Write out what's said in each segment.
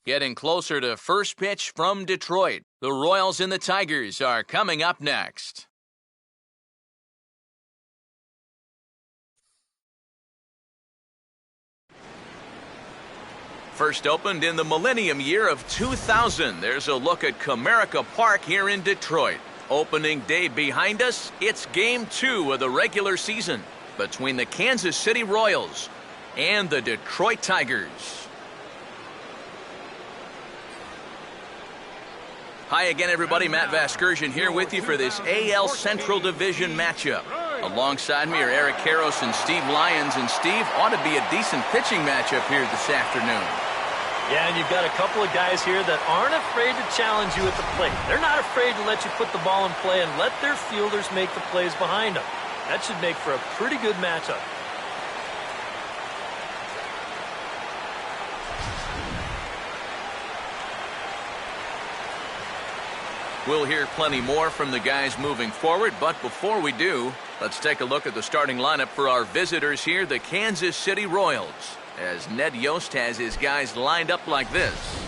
Getting closer to first pitch from Detroit. The Royals and the Tigers are coming up next. First opened in the millennium year of 2000. There's a look at Comerica Park here in Detroit. Opening day behind us, it's Game 2 of the regular season between the Kansas City Royals and the Detroit Tigers. Hi again, everybody. Matt Vasgersian here with you for this AL Central Division matchup. Alongside me are Eric Karros and Steve Lyons. And Steve, ought to be a decent pitching matchup here this afternoon. Yeah, and you've got a couple of guys here that aren't afraid to challenge you at the plate. They're not afraid to let you put the ball in play and let their fielders make the plays behind them. That should make for a pretty good matchup. We'll hear plenty more from the guys moving forward, but before we do, let's take a look at the starting lineup for our visitors here, the Kansas City Royals, as Ned Yost has his guys lined up like this.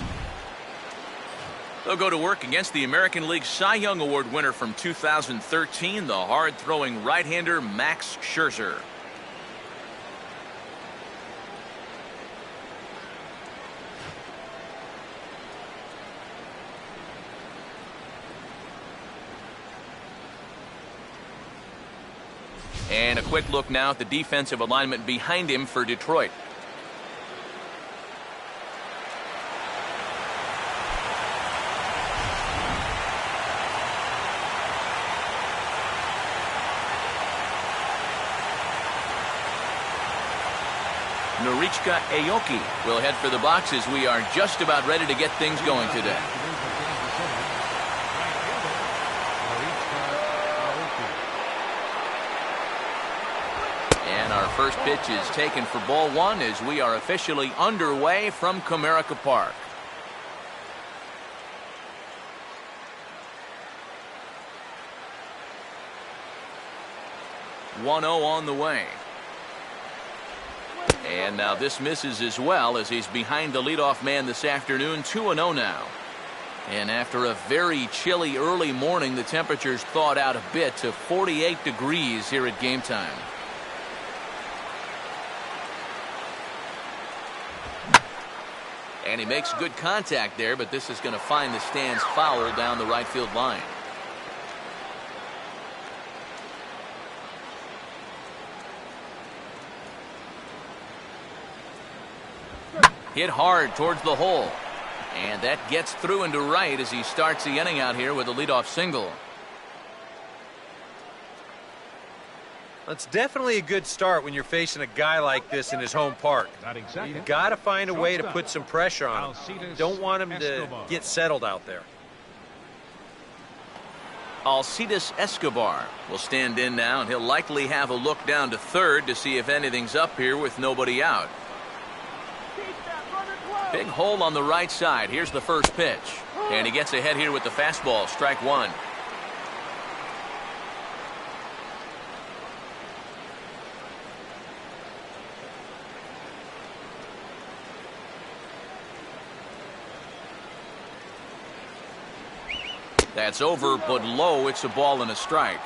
They'll go to work against the American League Cy Young Award winner from 2013, the hard-throwing right-hander Max Scherzer. And a quick look now at the defensive alignment behind him for Detroit. Norichika Aoki will head for the boxes. We are just about ready to get things going today. And our first pitch is taken for ball one as we are officially underway from Comerica Park. (1-0) on the way. And now this misses as well as he's behind the leadoff man this afternoon. 2-0 now. And after a very chilly early morning, the temperatures thawed out a bit to 48 degrees here at game time. And he makes good contact there, but this is going to find the stands foul down the right field line. Hit hard towards the hole. And that gets through into right as he starts the inning out here with a leadoff single. It's definitely a good start when you're facing a guy like this in his home park. You've got to find a way to put some pressure on him. Don't want him to get settled out there. Alcides Escobar will stand in now, and he'll likely have a look down to third to see if anything's up here with nobody out. Big hole on the right side. Here's the first pitch. And he gets ahead here with the fastball. Strike one. That's over, but low. It's a ball and a strike.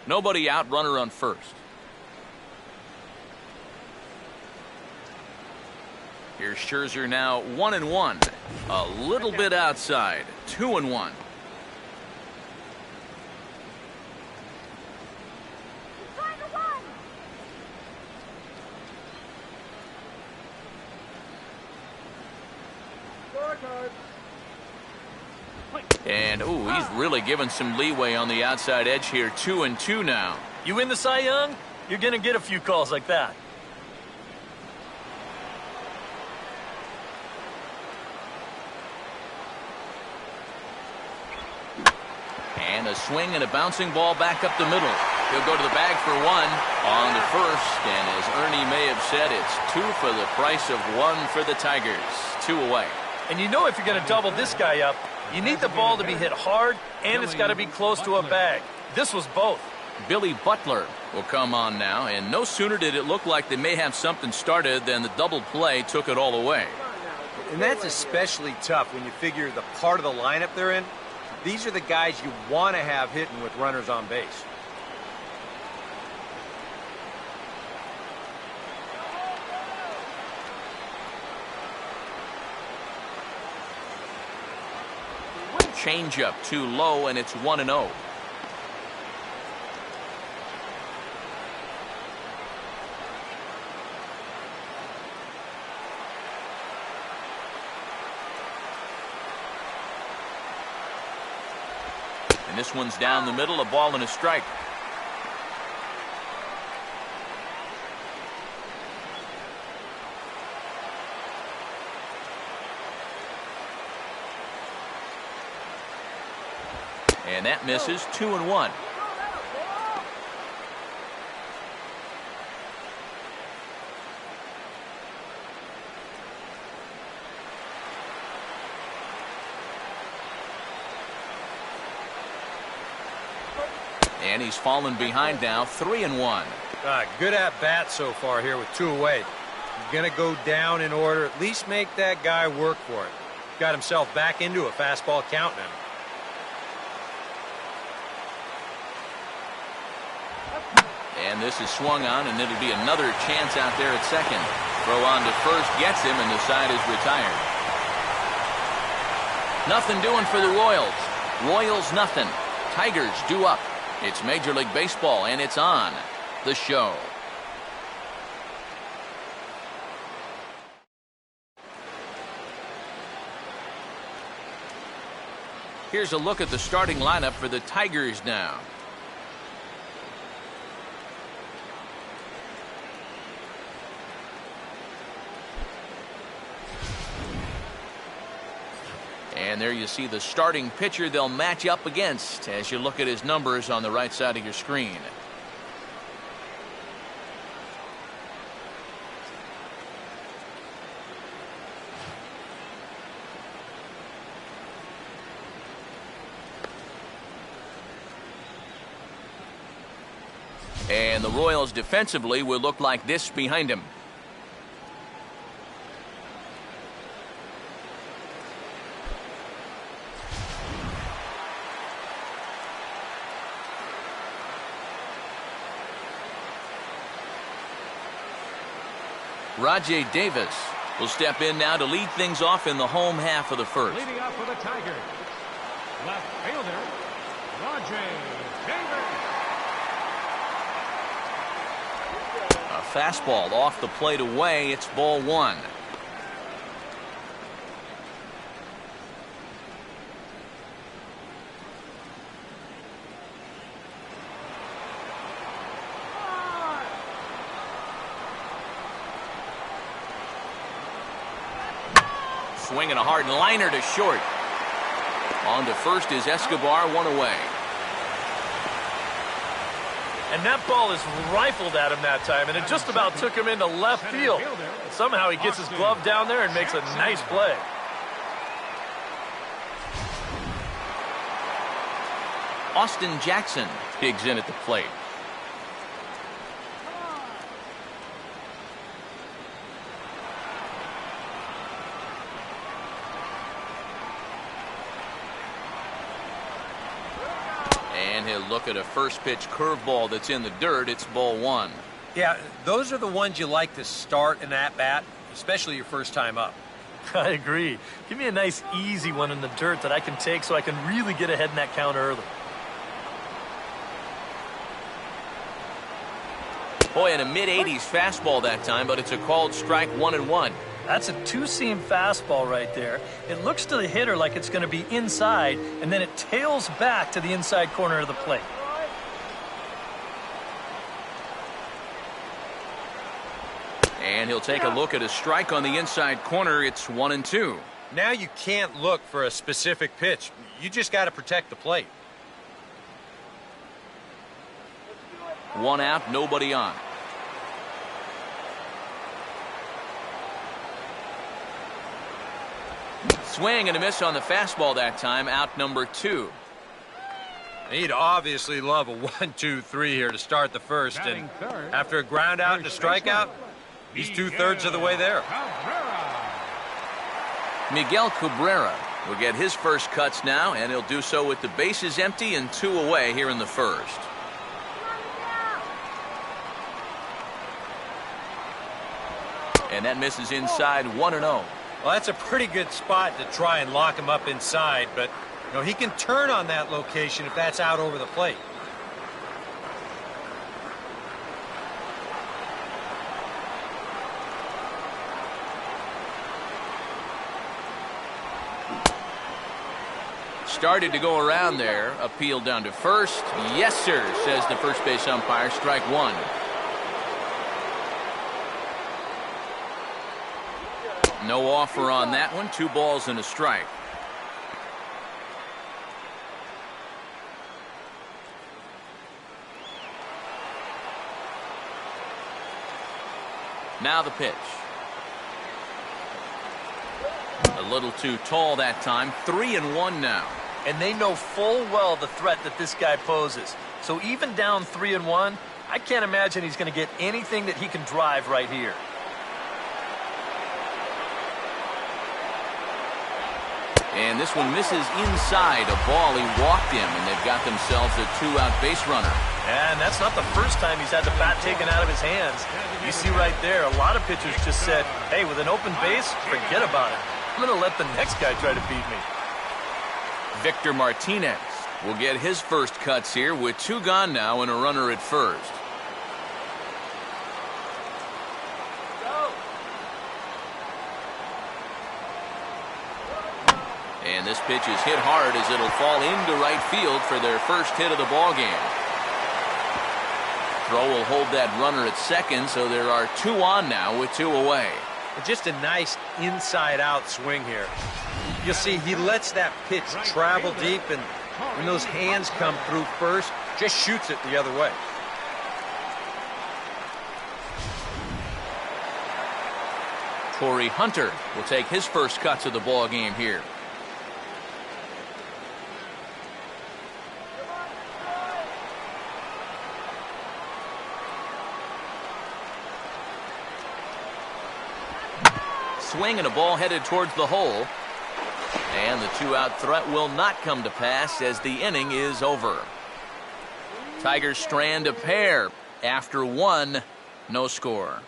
Nobody out, runner on first. Here's Scherzer now 1-1. A little bit outside. 2-1. And, ooh, he's really given some leeway on the outside edge here. 2-2 now. You win the Cy Young, you're going to get a few calls like that. And a swing and a bouncing ball back up the middle. He'll go to the bag for one on the first. And as Ernie may have said, it's 2 for the price of 1 for the Tigers. 2 away. And you know if you're going to double this guy up, you need the ball to be hit hard, and it's got to be close to a bag. This was both. Billy Butler will come on now, and no sooner did it look like they may have something started than the double play took it all away. And that's especially tough when you figure the part of the lineup they're in. These are the guys you want to have hitting with runners on base. Changeup too low, and it's 1-0. And this one's down the middle, a ball and a strike. And that misses. 2-1. And he's fallen behind now. 3-1. Good at bat so far here with 2 away. He's going to go down in order. At least make that guy work for it. Got himself back into a fastball count now. And this is swung on, and it'll be another chance out there at second. Throw on to first, gets him, and the side is retired. Nothing doing for the Royals. Royals nothing. Tigers due up. It's Major League Baseball, and it's on the show. Here's a look at the starting lineup for the Tigers now. And there you see the starting pitcher they'll match up against as you look at his numbers on the right side of your screen. And the Royals defensively will look like this behind him. Rajay Davis will step in now to lead things off in the home half of the first. Leading off for the Tigers, left fielder, Rajay Davis. A fastball off the plate away. It's ball 1. Swinging a hard liner to short. On to first is Escobar, 1 away. And that ball is rifled at him that time, and it just about took him into left field. Somehow he gets his glove down there and makes a nice play. Austin Jackson digs in at the plate. And he'll look at a first pitch curveball that's in the dirt. It's ball 1. Yeah, those are the ones you like to start an at-bat, especially your first time up. I agree. Give me a nice, easy one in the dirt that I can take so I can really get ahead in that count early. Boy, in a mid-80s fastball that time, but it's a called strike. 1-1. That's a two-seam fastball right there. It looks to the hitter like it's going to be inside, and then it tails back to the inside corner of the plate. And he'll take a look at a strike on the inside corner. It's 1-2. Now you can't look for a specific pitch. You just got to protect the plate. 1 out, nobody on. Swing and a miss on the fastball that time. Out number 2. He'd obviously love a 1-2-3 here to start the first. And after a ground out and a strikeout, he's 2/3 of the way there. Miguel Cabrera will get his first cuts now, and he'll do so with the bases empty and 2 away here in the first. And that misses inside 1-0. Well, that's a pretty good spot to try and lock him up inside, but you know, he can turn on that location if that's out over the plate. Started to go around there. Appeal down to first. Yes, sir, says the first base umpire. Strike 1. No offer on that one. 2 balls and a strike. Now the pitch. A little too tall that time. 3-1 now. And they know full well the threat that this guy poses. So even down 3-1, I can't imagine he's going to get anything that he can drive right here. And this one misses inside a ball. He walked him, and they've got themselves a 2-out base runner. And that's not the first time he's had the bat taken out of his hands. You see right there, a lot of pitchers just said, hey, with an open base, forget about it. I'm going to let the next guy try to beat me. Victor Martinez will get his first cuts here with 2 gone now and a runner at first. And this pitch is hit hard as it'll fall into right field for their first hit of the ball game. Throw will hold that runner at second, so there are 2 on now with 2 away. Just a nice inside-out swing here. You'll see he lets that pitch travel deep, and when those hands come through first, just shoots it the other way. Torrey Hunter will take his first cuts of the ball game here. Swing and a ball headed towards the hole. And the 2-out threat will not come to pass as the inning is over. Tigers strand a pair after 1, no score.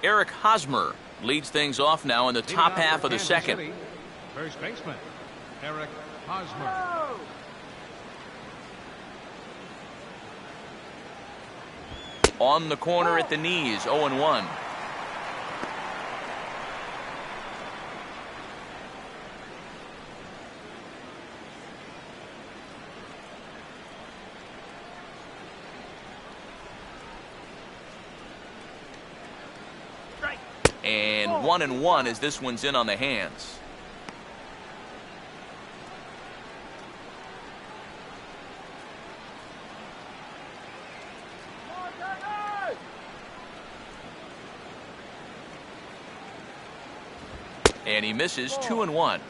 Eric Hosmer leads things off now in the top half of the second. First baseman, Eric Hosmer. On the corner at the knees, 0-1. And 1-1 as this one's in on the hands. And he misses 2-1.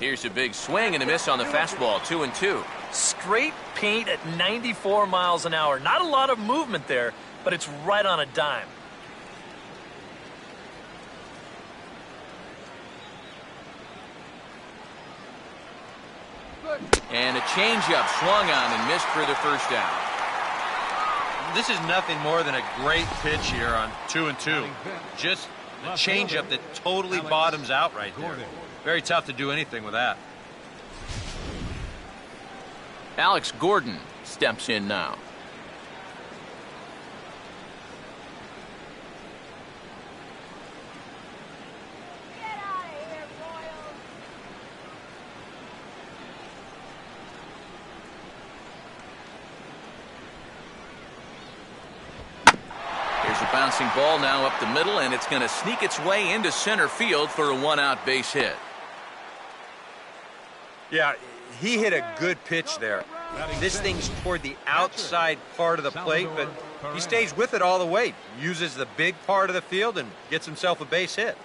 Here's a big swing and a miss on the fastball. 2-2. Straight paint at 94 miles an hour. Not a lot of movement there, but it's right on a dime. And a changeup swung on and missed for the first out. This is nothing more than a great pitch here on 2-2. Just a changeup that totally bottoms out right there. Very tough to do anything with that. Alex Gordon steps in now. bouncing ball now up the middle, and it's going to sneak its way into center field for a one-out base hit. Yeah, he hit a good pitch there. This thing's toward the outside part of the plate, but he stays with it all the way. Uses the big part of the field and gets himself a base hit.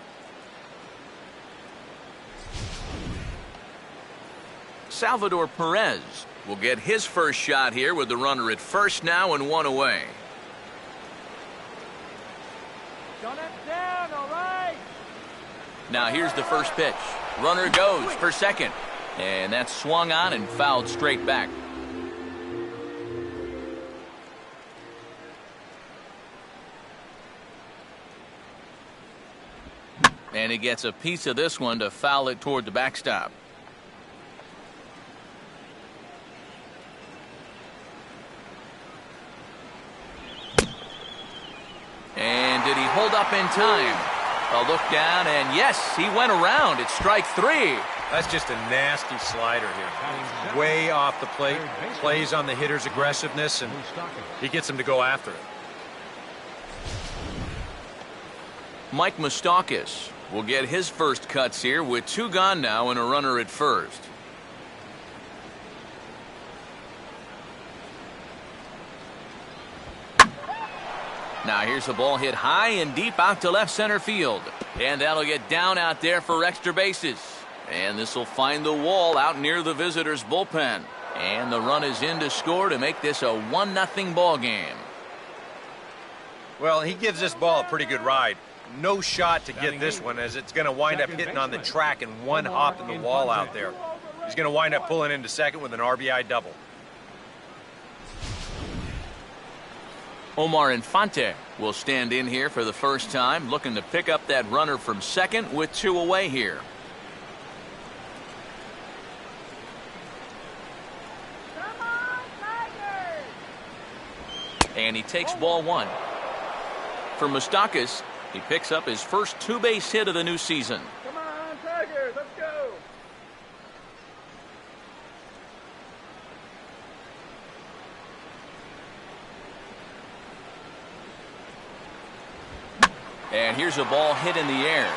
Salvador Perez will get his first shot here with the runner at first now and one away. Now here's the first pitch. Runner goes for second. And that's swung on and fouled straight back. And he gets a piece of this one to foul it toward the backstop. And did he hold up in time? A look down, and yes, he went around. It's strike three. That's just a nasty slider here. Way off the plate. Plays on the hitter's aggressiveness, and he gets him to go after it. Mike Moustakas will get his first cuts here with two gone now and a runner at first. Now here's a ball hit high and deep out to left center field. And that'll get down out there for extra bases. And this will find the wall out near the visitors' bullpen. And the run is in to score to make this a 1-0 ball game. Well, he gives this ball a pretty good ride. No shot to get this one, as it's going to wind up hitting on the track and one hop in the wall out there. He's going to wind up pulling into second with an RBI double. Omar Infante will stand in here for the first time, looking to pick up that runner from second with two away here. And he takes ball one. For Moustakas, he picks up his first two-base hit of the new season. Come on, Tigers, let's go. And here's a ball hit in the air.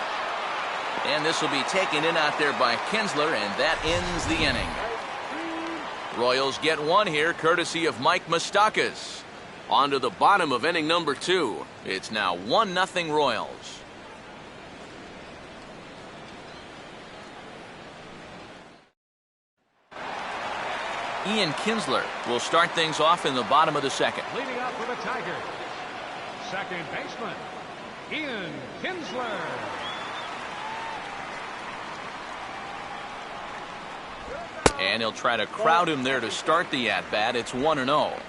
And this will be taken in out there by Kinsler, and that ends the inning. Royals get one here, courtesy of Mike Moustakas. On to the bottom of inning number 2. It's now 1-0 Royals. Ian Kinsler will start things off in the bottom of the second. Leading up for the Tigers, second baseman, Ian Kinsler. And he'll try to crowd him there to start the at-bat. It's 1-0.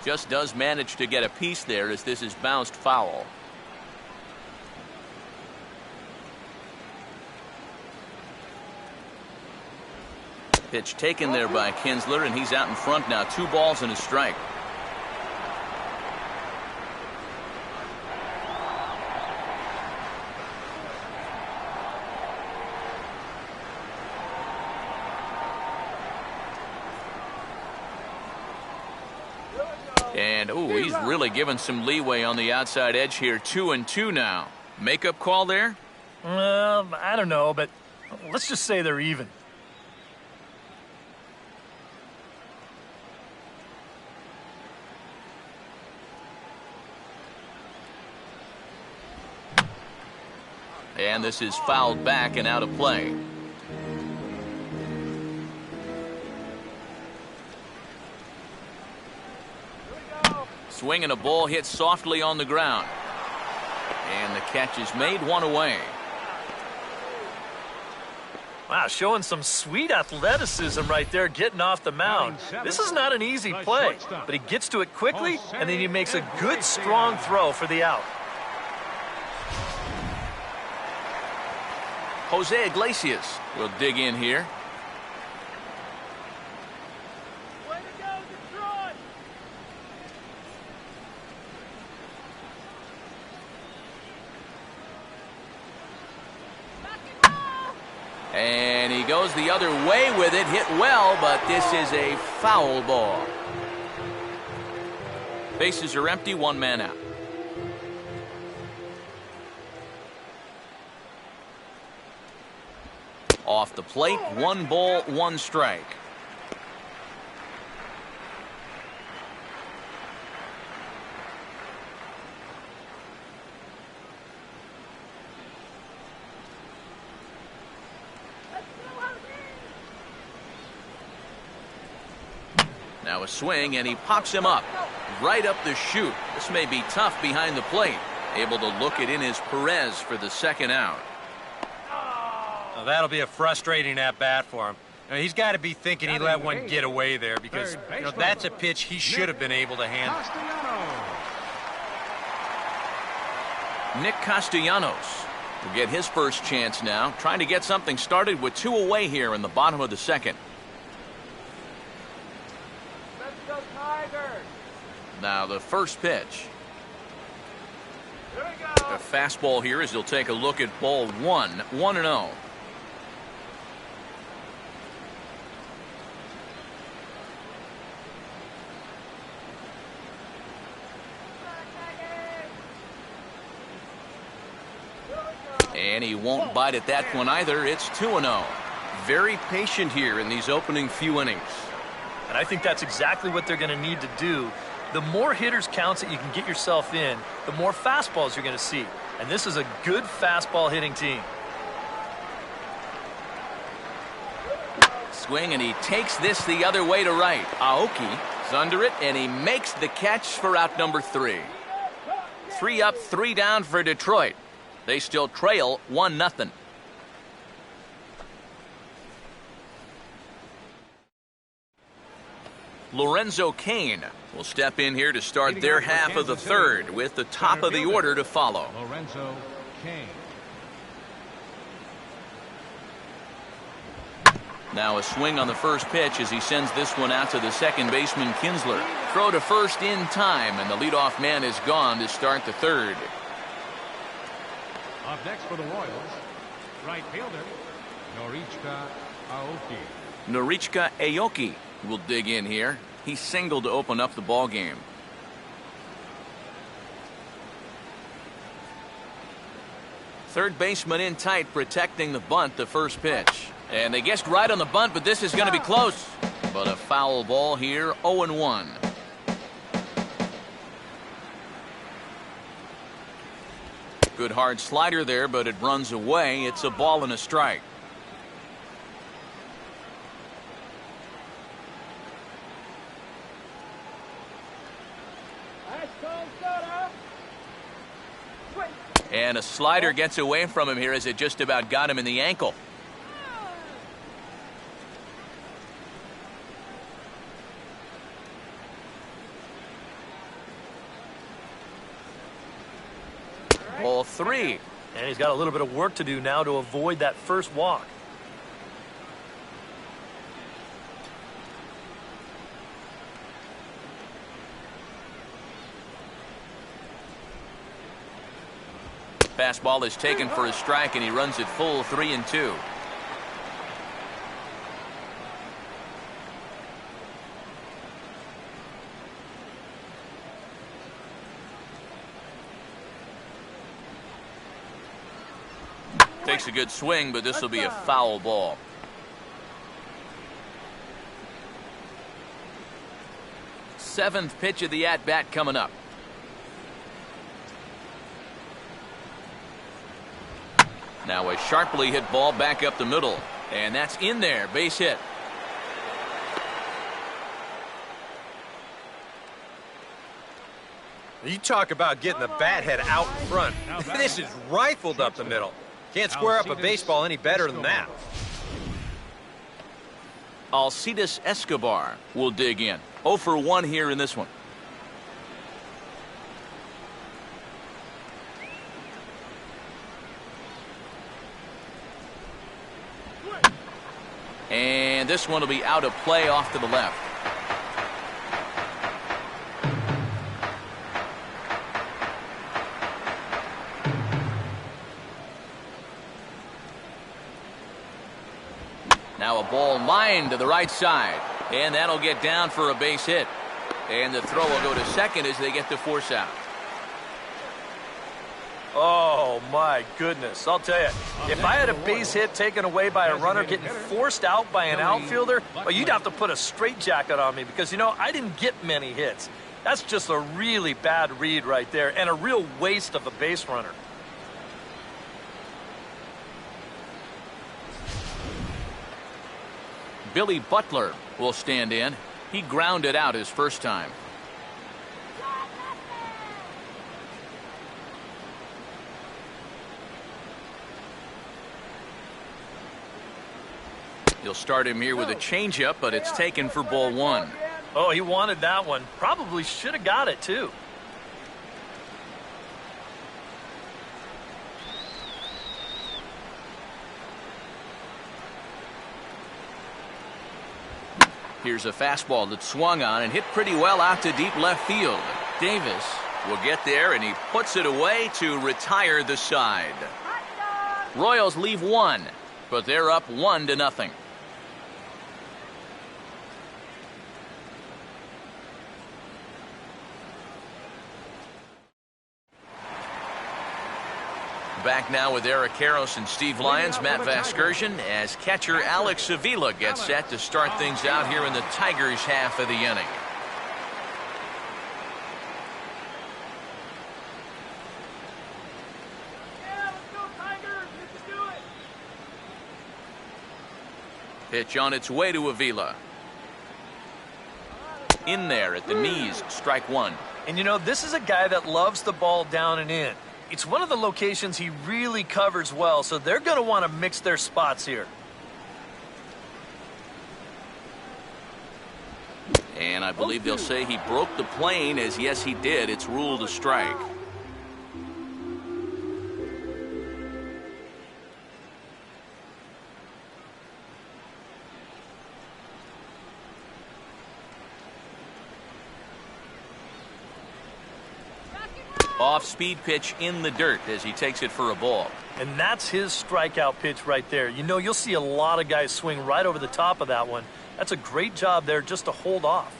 Just does manage to get a piece there as this is bounced foul. Pitch taken there by Kinsler, and he's out in front now. 2 balls and a strike. And, ooh, he's really given some leeway on the outside edge here. 2-2 now. Makeup call there? I don't know, but let's just say they're even. And this is fouled back and out of play. Swinging a ball hit softly on the ground. And the catch is made, 1 away. Wow, showing some sweet athleticism right there, getting off the mound. This is not an easy play, but he gets to it quickly, and then he makes a good, strong throw for the out. Jose Iglesias will dig in here. Way to go, Detroit! goes the other way with it. Hit well, but this is a foul ball. Bases are empty, one man out. Off the plate, 1 ball, 1 strike. Now a swing, and he pops him up. Right up the chute. This may be tough behind the plate. Able to look it in as Perez for the second out. Oh, that'll be a frustrating at-bat for him. Now, he's got to be thinking he let one get away there because that's a pitch he should have been able to handle. Nick Castellanos will get his first chance now, trying to get something started with 2 away here in the bottom of the second. Let's go, Tigers. Now the first pitch. Here we go. A fastball here as he'll take a look at ball 1, 1-0. And he won't bite at that one either. It's 2-0. Very patient here in these opening few innings. And I think that's exactly what they're going to need to do. The more hitters counts that you can get yourself in, the more fastballs you're going to see. And this is a good fastball hitting team. Swing, and he takes this the other way to right. Aoki is under it, and he makes the catch for out number 3. 3 up, 3 down for Detroit. They still trail 1-0. Lorenzo Cain will step in here to start their half of the third with the top of the order to follow. Lorenzo Cain. Now a swing on the first pitch as he sends this one out to the second baseman Kinsler. Throw to first in time, and the leadoff man is gone to start the third. Up next for the Royals, right fielder, Norichika Aoki. Norichika Aoki will dig in here. He singled to open up the ball game. Third baseman in tight, protecting the bunt, the first pitch. And they guessed right on the bunt, but this is going to be close. But a foul ball here, 0-1. Good hard slider there, but it runs away. It's a ball and a strike. And a slider gets away from him here as it just about got him in the ankle. Ball 3. And he's got a little bit of work to do now to avoid that first walk. Fastball is taken for a strike, and he runs it full 3-2. Takes a good swing, but this will be a foul ball. Seventh pitch of the at-bat coming up. Now a sharply hit ball back up the middle, and that's in there, base hit. You talk about getting the bat head out in front. This is rifled up the middle. Can't square up a baseball any better than that. Alcides Escobar will dig in. 0 for 1 here in this one. And this one will be out of play off to the left. ball lined to the right side. And that'll get down for a base hit. And the throw will go to second as they get the force out. Oh, my goodness. I'll tell you, if I had a base hit taken away by a runner getting forced out by an outfielder, well, you'd have to put a straitjacket on me because, you know, I didn't get many hits. That's just a really bad read right there and a real waste of a base runner. Billy Butler will stand in. He grounded out his first time. He'll start him here with a changeup, but it's taken for ball one. Oh, he wanted that one. Probably should have got it, too. Here's a fastball that swung on and hit pretty well out to deep left field. Davis will get there, and he puts it away to retire the side. Royals leave one, but they're up 1-0. Back now with Eric Karros and Steve Lyons, Matt Vasgersian, as catcher Alex Avila gets set to start things out here in the Tigers' half of the inning. Yeah, let's go, Tigers. You can do it. Pitch on its way to Avila. In there at the knees, strike one. And, you know, this is a guy that loves the ball down and in. It's one of the locations he really covers well, so they're going to want to mix their spots here. And I believe they'll say he broke the plane, as yes, he did. It's ruled a strike. Off-speed pitch in the dirt as he takes it for a ball. And that's his strikeout pitch right there. You know, you'll see a lot of guys swing right over the top of that one. That's a great job there just to hold off.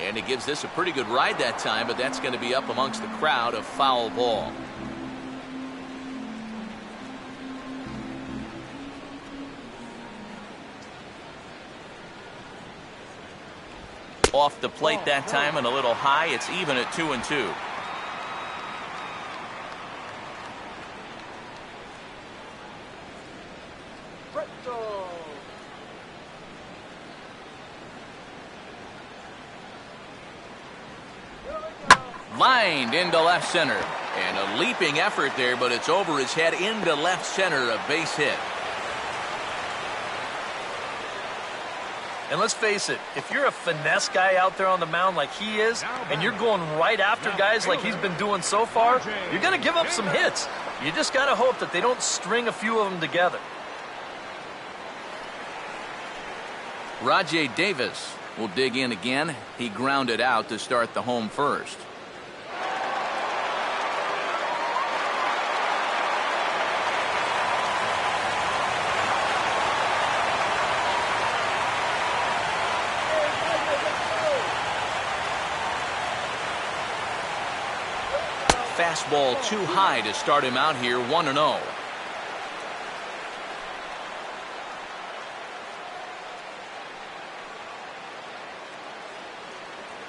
And he gives this a pretty good ride that time, but that's going to be up amongst the crowd, a foul ball. Off the plate that time and a little high. It's even at 2-2. Lined into left center. And a leaping effort there, but it's over his head into left center, a base hit. And let's face it, if you're a finesse guy out there on the mound like he is, and you're going right after guys like he's been doing so far, you're going to give up some hits. You just got to hope that they don't string a few of them together. Rajai Davis will dig in again. He grounded out to start the home first. Fastball too high to start him out here, 1-0.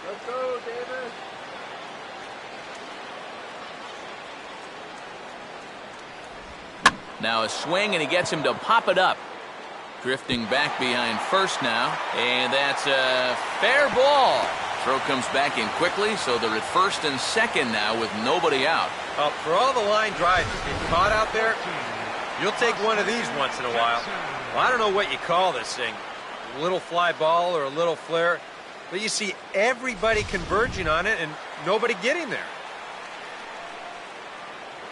Let's go, Davis. Now a swing, and he gets him to pop it up. Drifting back behind first now, and that's a fair ball. Throw comes back in quickly, so they're at first and second now with nobody out. For all the line drives getting caught out there, you'll take one of these once in a while. Well, I don't know what you call this thing, a little fly ball or a little flare, but you see everybody converging on it and nobody getting there.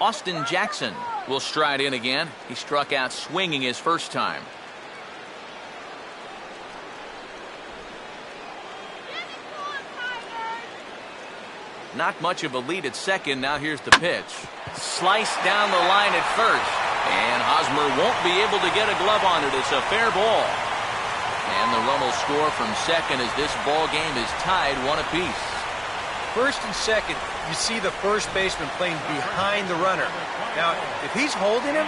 Austin Jackson will stride in again. He struck out swinging his first time. Not much of a lead at second. Now here's the pitch. Sliced down the line at first. And Hosmer won't be able to get a glove on it. It's a fair ball. And the run will score from second as this ball game is tied 1 apiece. First and second, you see the first baseman playing behind the runner. Now, if he's holding him,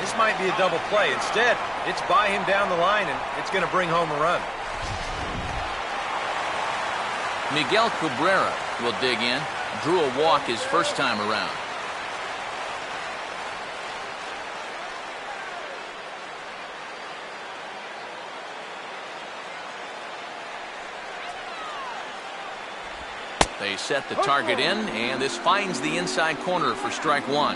this might be a double play. Instead, it's by him down the line, and it's going to bring home a run. Miguel Cabrera will dig in. Drew a walk his first time around. They set the target in, and this finds the inside corner for strike 1.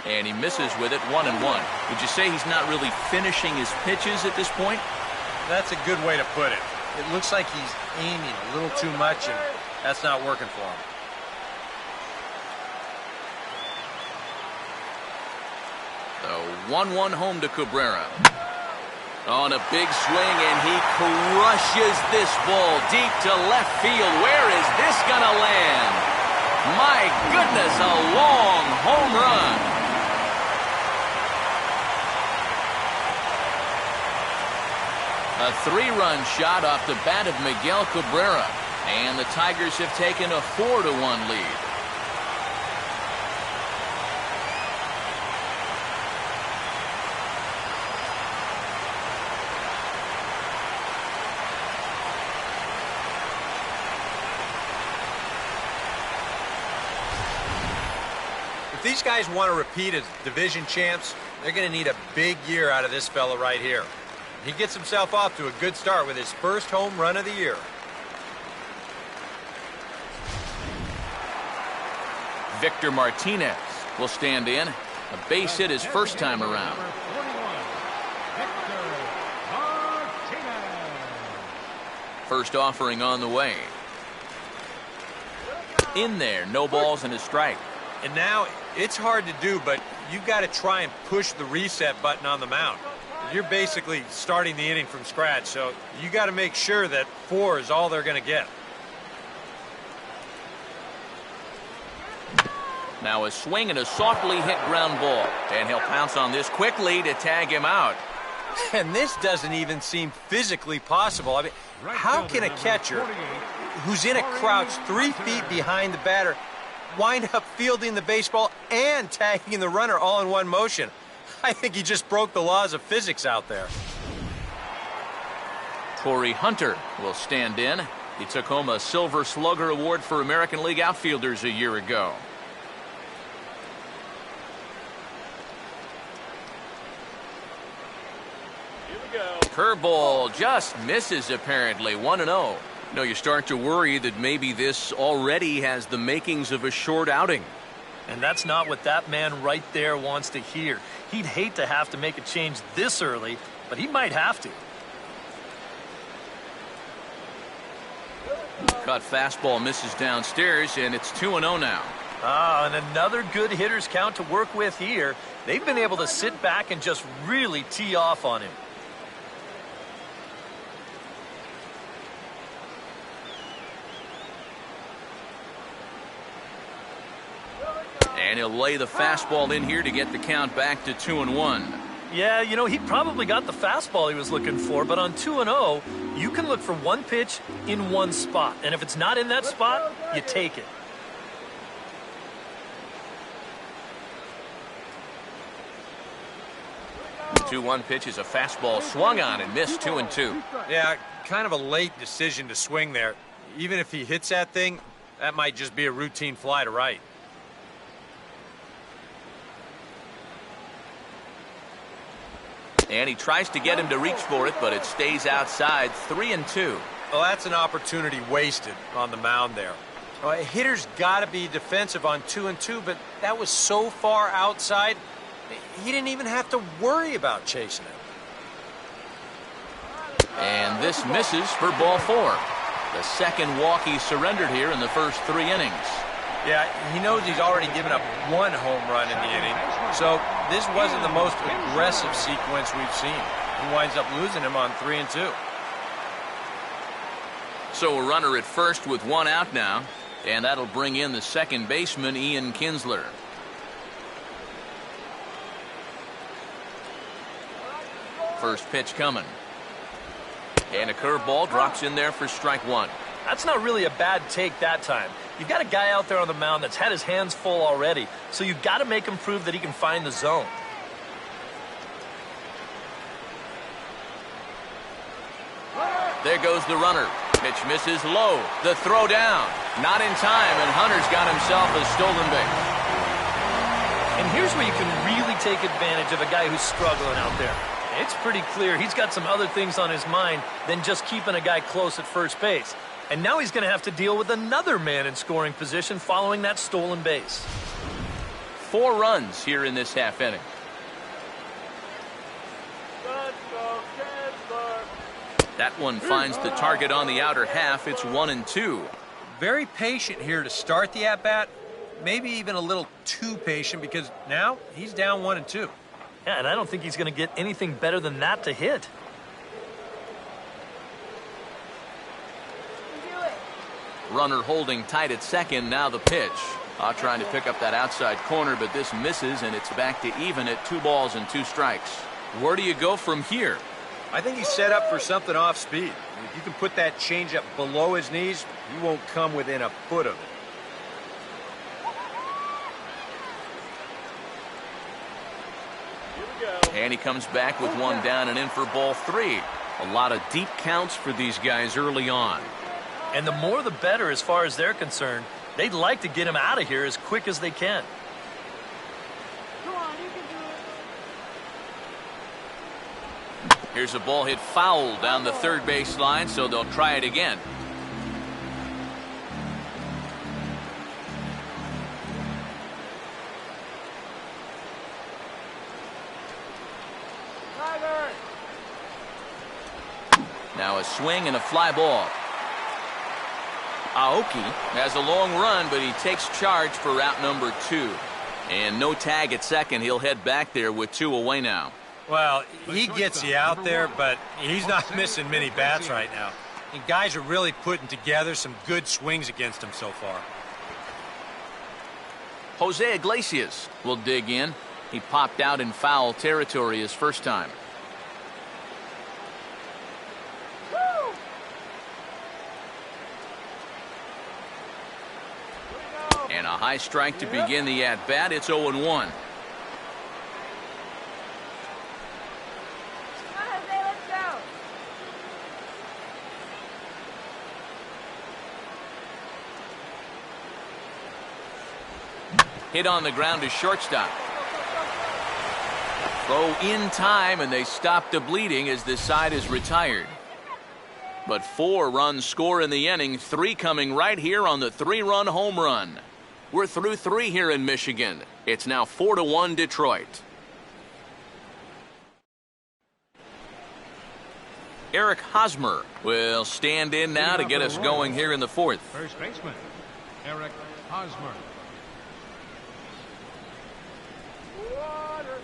And he misses with it, 1-1. Would you say he's not really finishing his pitches at this point? That's a good way to put it. It looks like he's aiming a little too much, and that's not working for him. The 1-1 home to Cabrera. On a big swing, and he crushes this ball deep to left field. Where is this gonna land? My goodness, a long home run. A 3-run shot off the bat of Miguel Cabrera. And the Tigers have taken a 4-1 lead. If these guys want to repeat as division champs, they're going to need a big year out of this fella right here. He gets himself off to a good start with his first home run of the year. Victor Martinez will stand in. A base hit his first time around. First offering on the way. In there, no balls and a strike. And now it's hard to do, but you've got to try and push the reset button on the mound. You're basically starting the inning from scratch, so you got to make sure that 4 is all they're going to get. Now a swing and a softly hit ground ball. And he'll pounce on this quickly to tag him out. And this doesn't even seem physically possible. I mean, how can a catcher who's in a crouch 3 feet behind the batter wind up fielding the baseball and tagging the runner all in one motion? I think he just broke the laws of physics out there. Torrey Hunter will stand in. He took home a Silver Slugger Award for American League outfielders a year ago. Curveball just misses apparently. 1-0. No, you start to worry that maybe this already has the makings of a short outing. And that's not what that man right there wants to hear. He'd hate to have to make a change this early, but he might have to. Cut fastball misses downstairs, and it's 2-0 now. And another good hitter's count to work with here. They've been able to sit back and just really tee off on him. And he'll lay the fastball in here to get the count back to 2-1. Yeah, you know, he probably got the fastball he was looking for, but on 2-0, you can look for one pitch in one spot. And if it's not in that spot, you take it. The 2-1 pitch is a fastball swung on and missed. 2-2. Yeah, kind of a late decision to swing there. Even if he hits that thing, that might just be a routine fly to right. And he tries to get him to reach for it, but it stays outside. 3-2. Well, that's an opportunity wasted on the mound there. A hitter's got to be defensive on 2-2, but that was so far outside, he didn't even have to worry about chasing it. And this misses for ball 4. The second walk he surrendered here in the first 3 innings. Yeah, he knows he's already given up one home run in the inning, so this wasn't the most aggressive sequence we've seen. He winds up losing him on 3 and 2. So a runner at first with one out now, and that'll bring in the second baseman, Ian Kinsler. First pitch coming. And a curveball drops in there for strike one. That's not really a bad take that time. You've got a guy out there on the mound that's had his hands full already, so you've got to make him prove that he can find the zone. There goes the runner. Pitch misses low. The throw down. Not in time, and Hunter's got himself a stolen base. And here's where you can really take advantage of a guy who's struggling out there. It's pretty clear he's got some other things on his mind than just keeping a guy close at first base. And now he's going to have to deal with another man in scoring position following that stolen base. 4 runs here in this half inning. Let's go, Kinsler. That one finds the target on the outer half. It's 1 and 2. Very patient here to start the at-bat. Maybe even a little too patient because now he's down 1 and 2. Yeah, and I don't think he's going to get anything better than that to hit. Runner holding tight at second. Now the pitch. Trying to pick up that outside corner, but this misses, and it's back to even at 2 balls and 2 strikes. Where do you go from here? I think he's set up for something off speed. If you can put that changeup below his knees, you won't come within a foot of it. And he comes back with 1 down and in for ball 3. A lot of deep counts for these guys early on. And the more the better as far as they're concerned. They'd like to get him out of here as quick as they can. Come on, you can do it. Here's a ball hit foul down the third base line, so they'll try it again. Tiger. Now a swing and a fly ball. Aoki has a long run, but he takes charge for route number 2. And no tag at second. He'll head back there with 2 away now. Well, he gets you out there, but he's not missing many bats right now. And guys are really putting together some good swings against him so far. Jose Iglesias will dig in. He popped out in foul territory his first time. And a high strike to begin the at-bat. It's 0-1. Come on, Jose, let's go. Hit on the ground to shortstop. Throw in time, and they stop the bleeding as this side is retired. But 4 runs score in the inning, 3 coming right here on the 3-run home run. We're through 3 here in Michigan. It's now 4-1 Detroit. Eric Hosmer will stand in now to get us going here in the 4th. First baseman, Eric Hosmer. Water.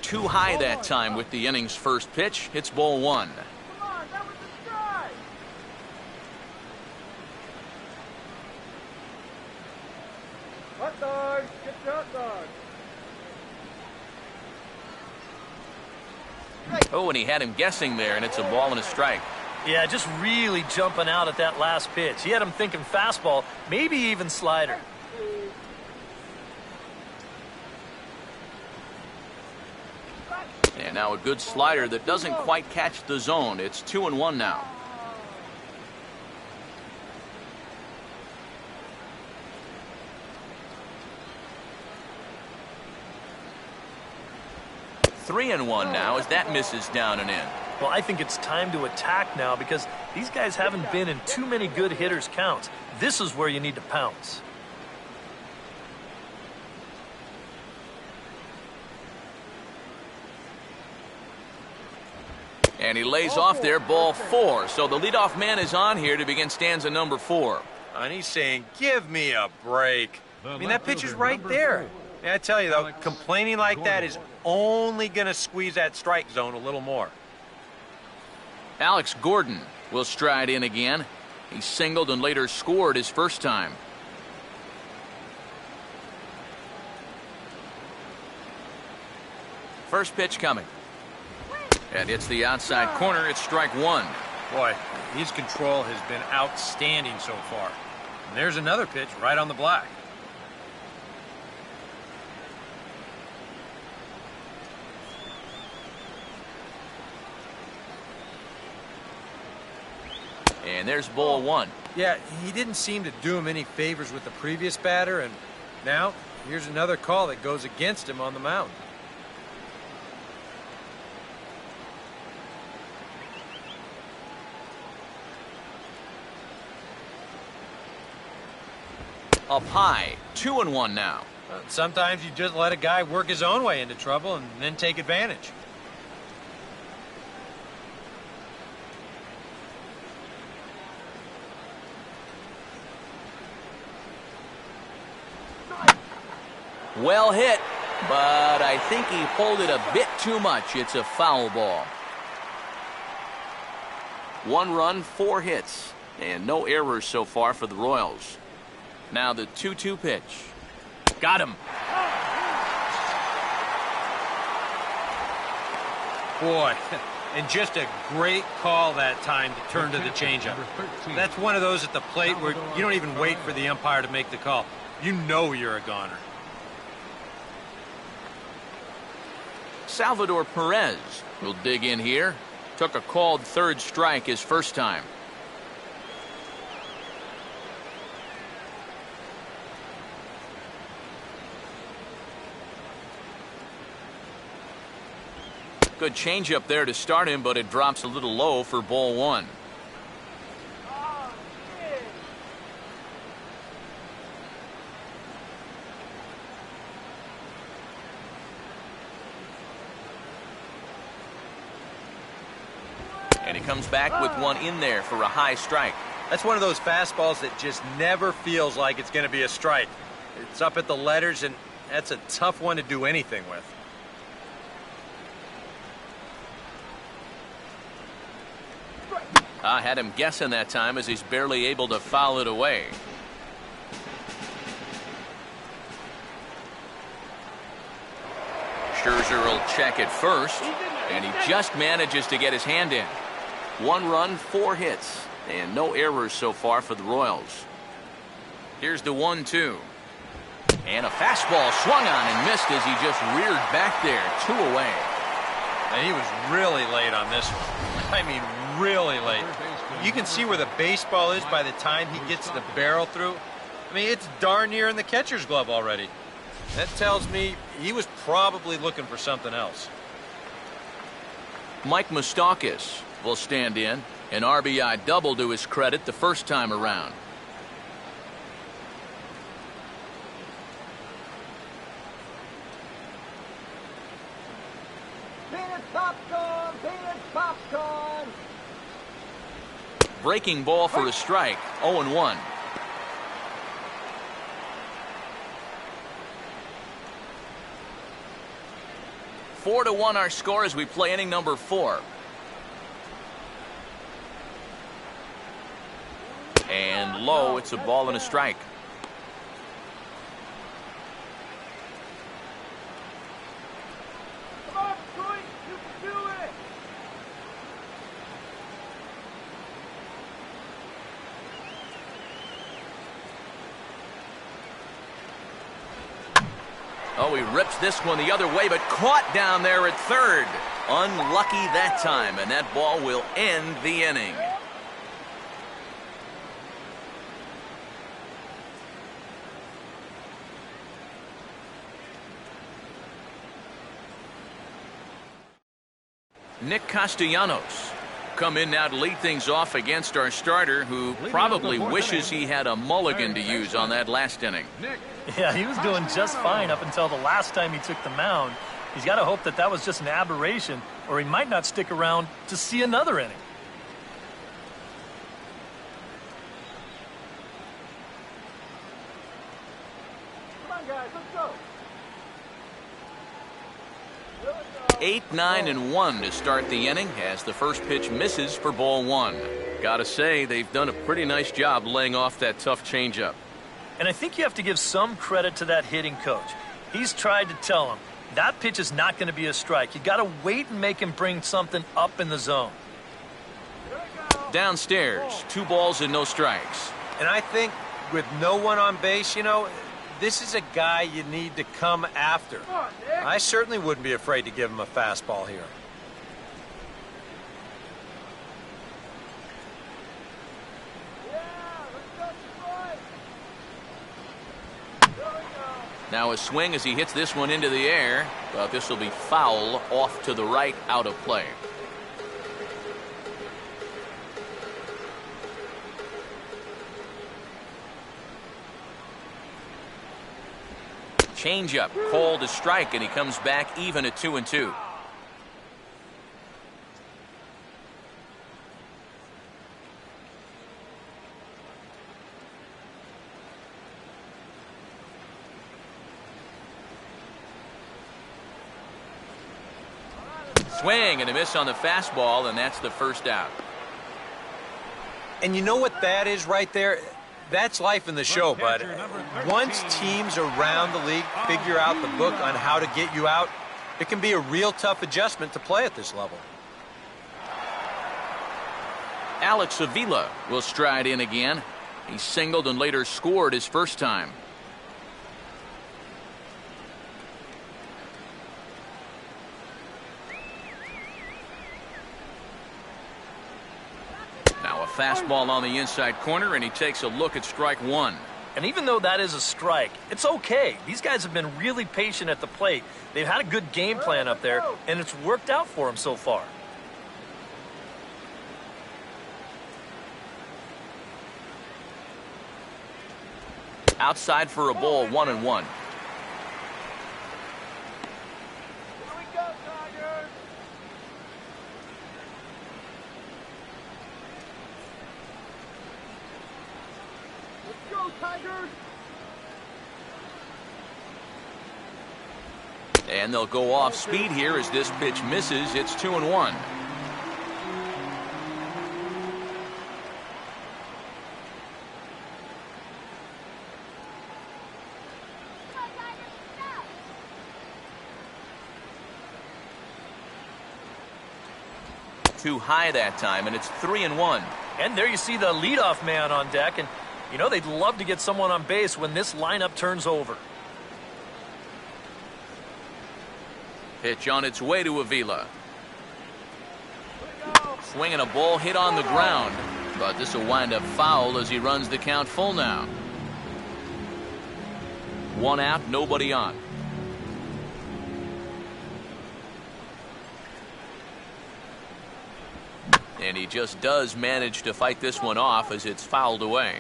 Too high that time with the inning's first pitch. It's ball 1. Come on, that was a strike. Hot dog. Get your hot dog. Oh, and he had him guessing there, and it's a ball and a strike. Yeah, just really jumping out at that last pitch. He had him thinking fastball, maybe even slider. And now a good slider that doesn't quite catch the zone. It's 2-1 now. Three and 1 now as that misses down and in. Well, I think it's time to attack now because these guys haven't been in too many good hitters' counts. This is where you need to pounce. And he lays off there, ball 4. So the leadoff man is on here to begin stanza number 4. And he's saying, give me a break. I mean, that pitch is right there. Yeah, I tell you, though, complaining like that is only going to squeeze that strike zone a little more. Alex Gordon will stride in again. He singled and later scored his first time. First pitch coming. And it's the outside corner. It's strike one. Boy, his control has been outstanding so far. And there's another pitch right on the black. And there's ball one. Yeah, he didn't seem to do him any favors with the previous batter, and now here's another call that goes against him on the mound. Up high, 2-1 now. Sometimes you just let a guy work his own way into trouble and then take advantage. Well hit, but I think he pulled it a bit too much. It's a foul ball. 1 run, 4 hits, and no errors so far for the Royals. Now the 2-2 pitch. Got him. Boy, and just a great call that time to turn to the changeup. That's one of those at the plate where you don't even wait for the umpire to make the call. You know you're a goner. Salvador Perez will dig in here. Took a called third strike his first time. Good changeup there to start him, but it drops a little low for ball one. And he comes back with one in there for a high strike. That's one of those fastballs that just never feels like it's going to be a strike. It's up at the letters, and that's a tough one to do anything with. I had him guessing that time as he's barely able to foul it away. Scherzer will check it first, and he just manages to get his hand in. 1 run, 4 hits, and no errors so far for the Royals. Here's the 1-2. And a fastball swung on and missed as he just reared back there, 2 away. And he was really late on this one. I mean, really late. You can see where the baseball is by the time he gets the barrel through. I mean, it's darn near in the catcher's glove already. That tells me he was probably looking for something else. Mike Moustakas will stand in. An RBI double to his credit the first time around. Peanut popcorn, peanut popcorn. Breaking ball for a strike. 0-1. Four to 1 our score as we play inning number 4. And low, it's a ball and a strike. Come on, Troy, you can do it. Oh, he rips this one the other way, but caught down there at third. Unlucky that time, and that ball will end the inning. Nick Castellanos come in now to lead things off against our starter, who probably wishes he had a mulligan to use on that last inning. Yeah, he was doing just fine up until the last time he took the mound. He's got to hope that that was just an aberration, or he might not stick around to see another inning. on, guys. Let's go. 8, 9, and 1 to start the inning as the first pitch misses for ball 1. Gotta say, they've done a pretty nice job laying off that tough changeup. And I think you have to give some credit to that hitting coach. He's tried to tell him, that pitch is not going to be a strike. You got to wait and make him bring something up in the zone. Downstairs, 2 balls and no strikes. And I think with no one on base, you know, this is a guy you need to come after. I certainly wouldn't be afraid to give him a fastball here. Now a swing as he hits this one into the air, but this will be foul off to the right, out of play. Changeup called a strike, and he comes back even at 2-2. Swing and a miss on the fastball, and that's the first out. And you know what that is right there? That's life in the show, bud. Once teams around the league figure out the book on how to get you out, it can be a real tough adjustment to play at this level. Alex Avila will stride in again. He singled and later scored his first time. Now a fastball on the inside corner, and he takes a look at strike 1. And even though that is a strike, it's okay. These guys have been really patient at the plate. They've had a good game plan up there, and it's worked out for them so far. Outside for a ball, 1-1. And they'll go off speed here as this pitch misses. It's 2-1. Too high that time, and it's 3-1. And there you see the leadoff man on deck, and you know they'd love to get someone on base when this lineup turns over. Pitch on its way to Avila. Swinging a ball hit on the ground, but this will wind up foul as he runs the count full now. 1 out, nobody on. And he just does manage to fight this one off as it's fouled away.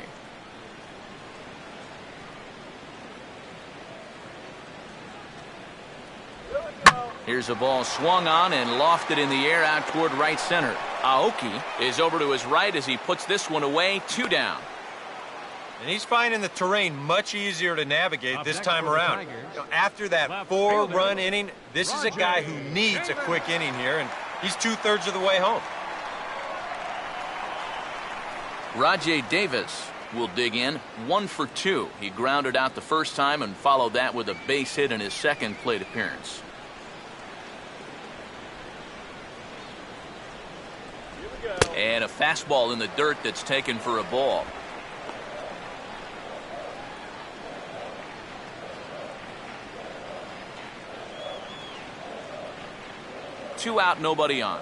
Here's a ball swung on and lofted in the air out toward right center. Aoki is over to his right as he puts this one away, 2 down. And he's finding the terrain much easier to navigate this time around. You know, after that 4-run inning, this is a guy who needs a quick inning here, and he's 2/3 of the way home. Rajai Davis will dig in, 1 for 2. He grounded out the first time and followed that with a base hit in his second plate appearance. And a fastball in the dirt that's taken for a ball. Two out, nobody on.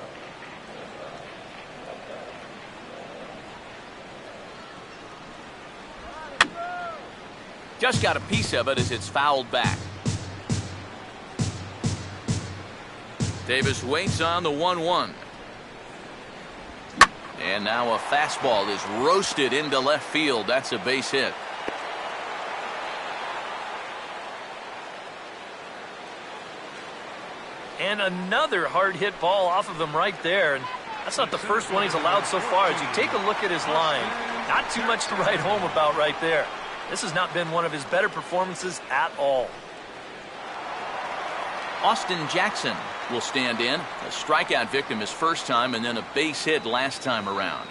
Just got a piece of it as it's fouled back. Davis waits on the 1-1. And now a fastball is roasted into left field. That's a base hit. And another hard hit ball off of him right there. And that's not the first one he's allowed so far. As you take a look at his line, not too much to write home about right there. This has not been one of his better performances at all. Austin Jackson will stand in. A strikeout victim his first time and then a base hit last time around.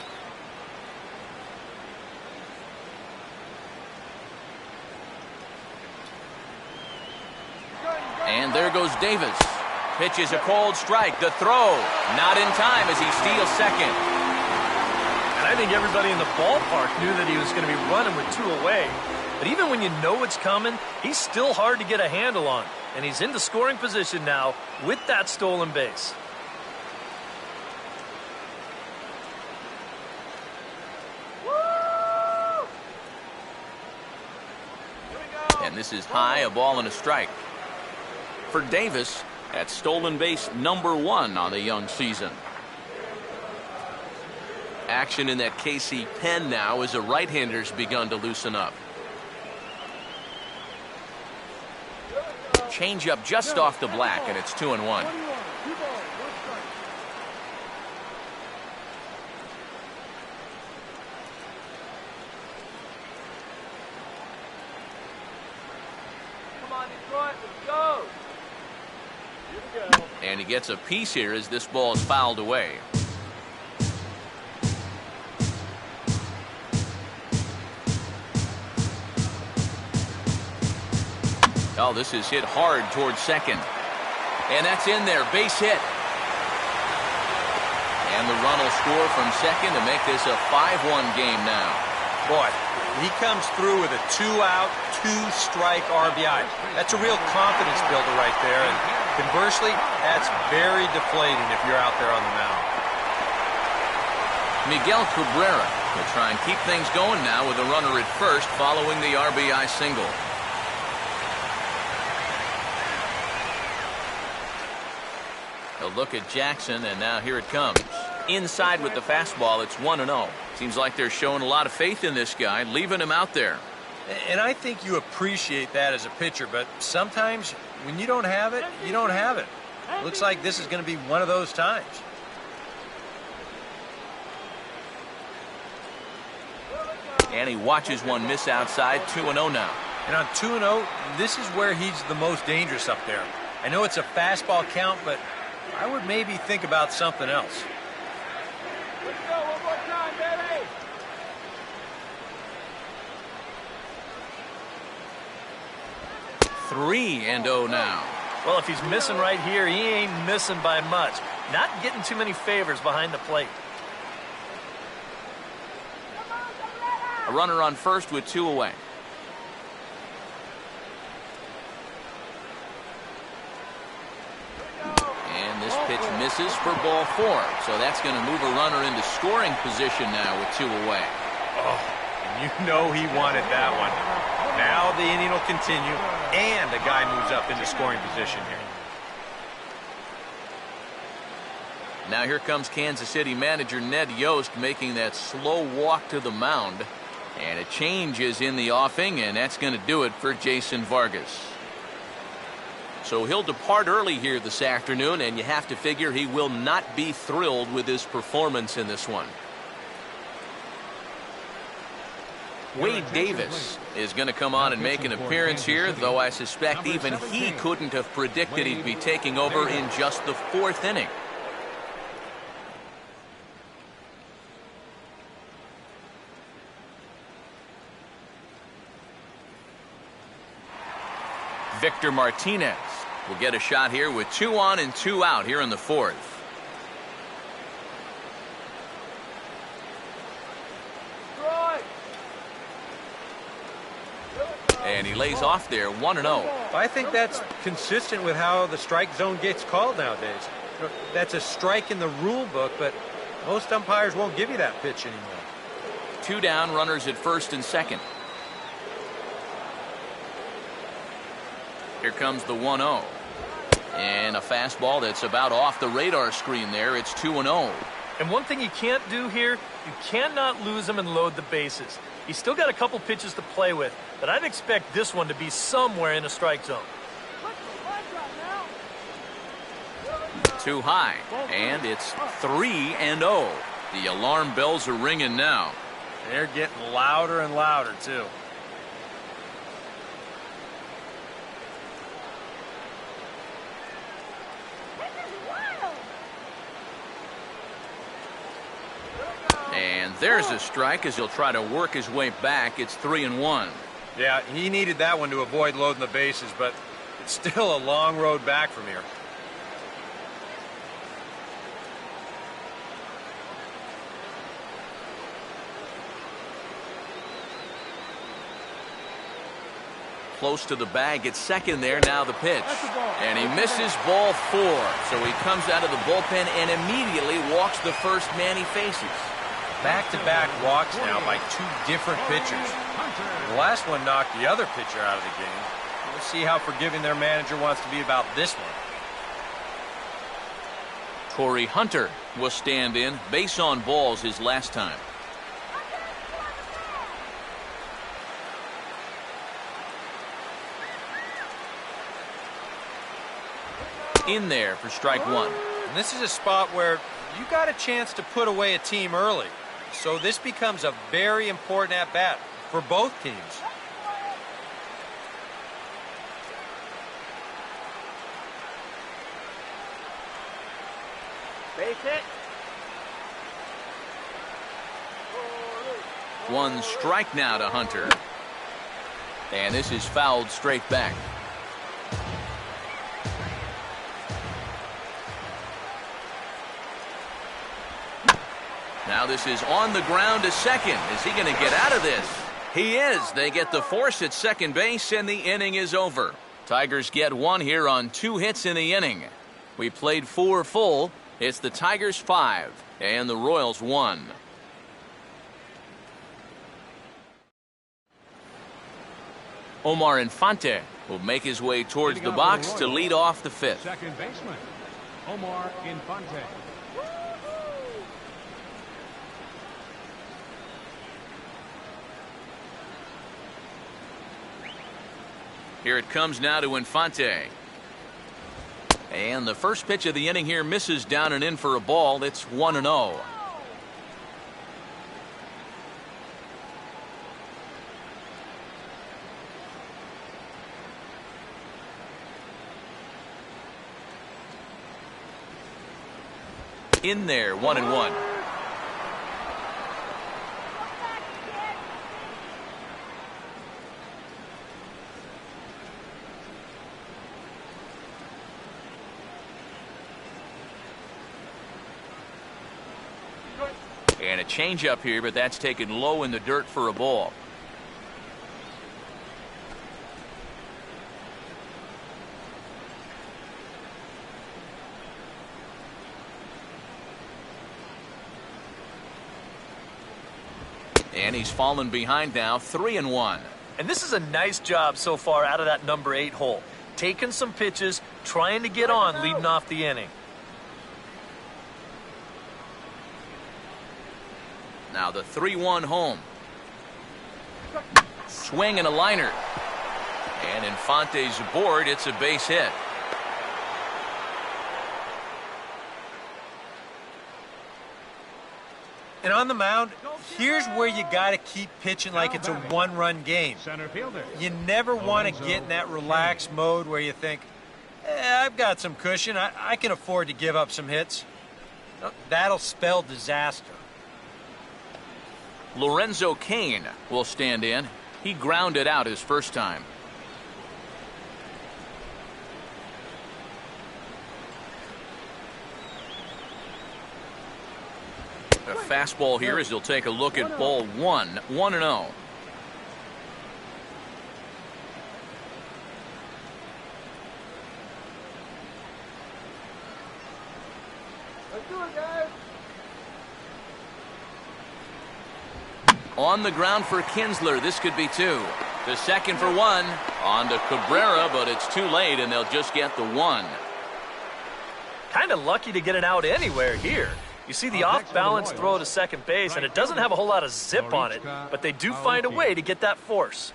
And there goes Davis. Pitch is a cold strike. The throw not in time as he steals second. And I think everybody in the ballpark knew that he was going to be running with 2 away. But even when you know it's coming, he's still hard to get a handle on. And he's into scoring position now with that stolen base. And this is high, a ball and a strike. For Davis, that's stolen base number 1 on the young season. Action in that KC pen now as the right-hander's begun to loosen up. Change up just off the black, and it's 2-1. Come on, Detroit, let's go. And he gets a piece here as this ball is fouled away. Oh, this is hit hard towards second. And that's in there, base hit. And the run will score from second to make this a 5-1 game now. Boy, he comes through with a 2-out, 2-strike RBI. That's a real confidence builder right there. And conversely, that's very deflating if you're out there on the mound. Miguel Cabrera will try and keep things going now with a runner at first following the RBI single. A look at Jackson, and now here it comes. Inside with the fastball, it's 1-0. Seems like they're showing a lot of faith in this guy, leaving him out there. And I think you appreciate that as a pitcher, but sometimes when you don't have it, you don't have it. Looks like this is going to be one of those times. And he watches one miss outside, 2-0 now. And on 2-0, this is where he's the most dangerous up there. I know it's a fastball count, but I would maybe think about something else. Let's go one more time, baby. Three and 0 now. Well, if he's missing right here, he ain't missing by much. Not getting too many favors behind the plate. A runner on first with 2 away. And this pitch misses for ball 4. So that's going to move a runner into scoring position now with 2 away. Oh, and you know he wanted that one. Now the inning will continue, and the guy moves up into scoring position here. Now here comes Kansas City manager Ned Yost making that slow walk to the mound. And a change is in the offing, and that's going to do it for Jason Vargas. So he'll depart early here this afternoon, and you have to figure he will not be thrilled with his performance in this one. Wade Davis is going to come on and make an appearance here, though I suspect even he couldn't have predicted he'd be taking over in just the 4th inning. Victor Martinez will get a shot here with 2 on and 2 out here in the 4th. And he lays off there, 1-0. I think that's consistent with how the strike zone gets called nowadays. That's a strike in the rule book, but most umpires won't give you that pitch anymore. 2 down, runners at first and second. Here comes the 1-0. And a fastball that's about off the radar screen there. It's 2-0. And one thing you can't do here, you cannot lose him and load the bases. He's still got a couple pitches to play with, but I'd expect this one to be somewhere in the strike zone. Too high, and it's 3-0. The alarm bells are ringing now. They're getting louder and louder, too. There's a strike as he'll try to work his way back. It's 3-1. Yeah, he needed that one to avoid loading the bases, but it's still a long road back from here. Close to the bag, it's second there, now the pitch. And he misses ball 4. So he comes out of the bullpen and immediately walks the first man he faces. Back-to-back walks now by 2 different pitchers. The last one knocked the other pitcher out of the game. We'll see how forgiving their manager wants to be about this one. Corey Hunter will stand in. Base on balls his last time. In there for strike 1. And this is a spot where you got a chance to put away a team early. So this becomes a very important at-bat for both teams. Base hit. 1 strike now to Hunter. And this is fouled straight back. Now this is on the ground to second. Is he going to get out of this? He is. They get the force at second base, and the inning is over. Tigers get 1 here on 2 hits in the inning. We played 4 full. It's the Tigers 5 and the Royals 1. Omar Infante will make his way towards the box to lead off the 5th. Second baseman, Omar Infante. Here it comes now to Infante. And the first pitch of the inning here misses down and in for a ball. It's 1-0. In there, 1-1. And a changeup here, but that's taken low in the dirt for a ball. And he's fallen behind now, 3-1. And this is a nice job so far out of that number 8 hole. Taking some pitches, trying to get on, leading off the inning. Now the 3-1 home. Swing and a liner. And Infante's aboard. It's a base hit. And on the mound, here's where you got to keep pitching like it's a 1-run game. Center fielder. You never want to get in that relaxed mode where you think, I've got some cushion. I can afford to give up some hits. That'll spell disaster. Lorenzo Cain will stand in. He grounded out his first time. A fastball here as he'll take a look at ball 1, 1-0. Let's do it, guys. On the ground for Kinsler. This could be 2. The second for 1. On to Cabrera, but it's too late, and they'll just get the 1. Kind of lucky to get it out anywhere here. You see the off-balance throw to second base, and it doesn't have a whole lot of zip on it, but they do find a way to get that force.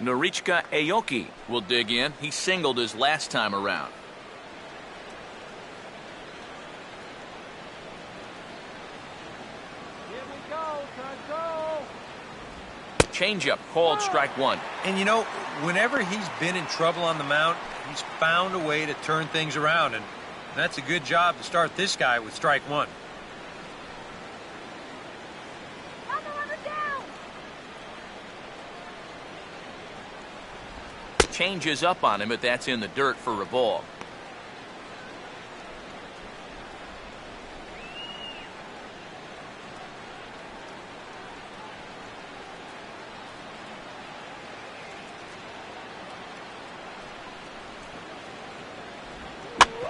Norichika Aoki will dig in. He singled his last time around. Here we go, control. Changeup called strike 1. And you know, whenever he's been in trouble on the mound, he's found a way to turn things around, and that's a good job to start this guy with strike 1. changes up on him, but that's in the dirt for a ball.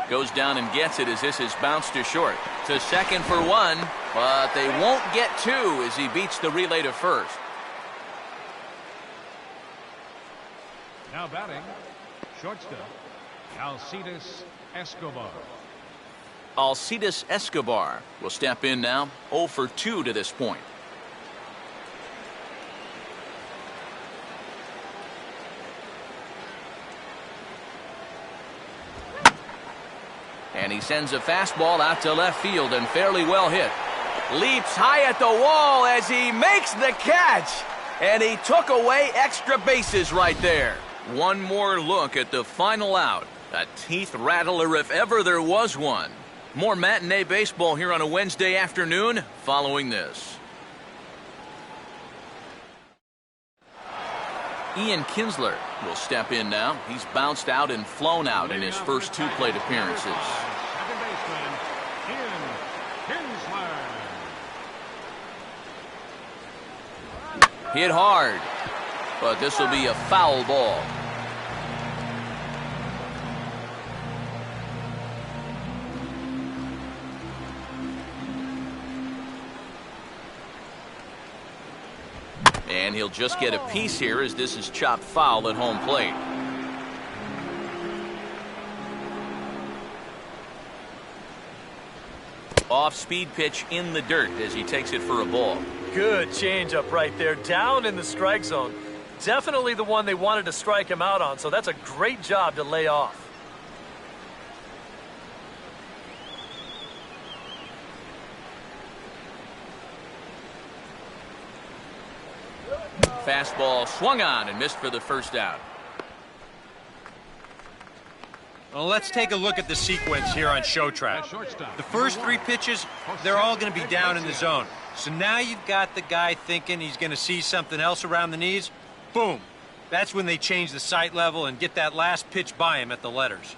Goes down and gets it as this is bounced to short. To second for one, but they won't get two as he beats the relay to first. Now batting, shortstop, Alcides Escobar. Alcides Escobar will step in now, 0 for 2 to this point. And he sends a fastball out to left field and fairly well hit. Leaps high at the wall as he makes the catch. And he took away extra bases right there. One more look at the final out. A teeth rattler if ever there was one. More matinee baseball here on a Wednesday afternoon following this. Ian Kinsler will step in now. He's bounced out and flown out in his first 2 plate appearances. Second baseman, Ian Kinsler. Hit hard, but this will be a foul ball. And he'll just get a piece here as this is chopped foul at home plate. Off-speed pitch in the dirt as he takes it for a ball. Good changeup right there, down in the strike zone. Definitely the one they wanted to strike him out on, so that's a great job to lay off. Fastball swung on and missed for the first out. Well, let's take a look at the sequence here on Show Track. The first 3 pitches, they're all going to be down in the zone. So now you've got the guy thinking he's going to see something else around the knees. Boom. That's when they change the sight level and get that last pitch by him at the letters.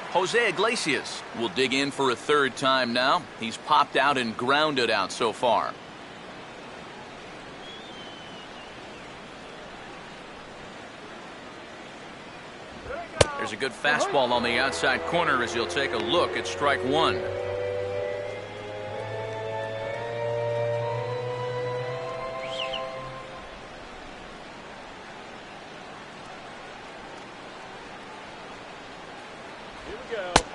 Jose Iglesias will dig in for a 3rd time now. He's popped out and grounded out so far. There's a good fastball on the outside corner as he'll take a look at strike 1.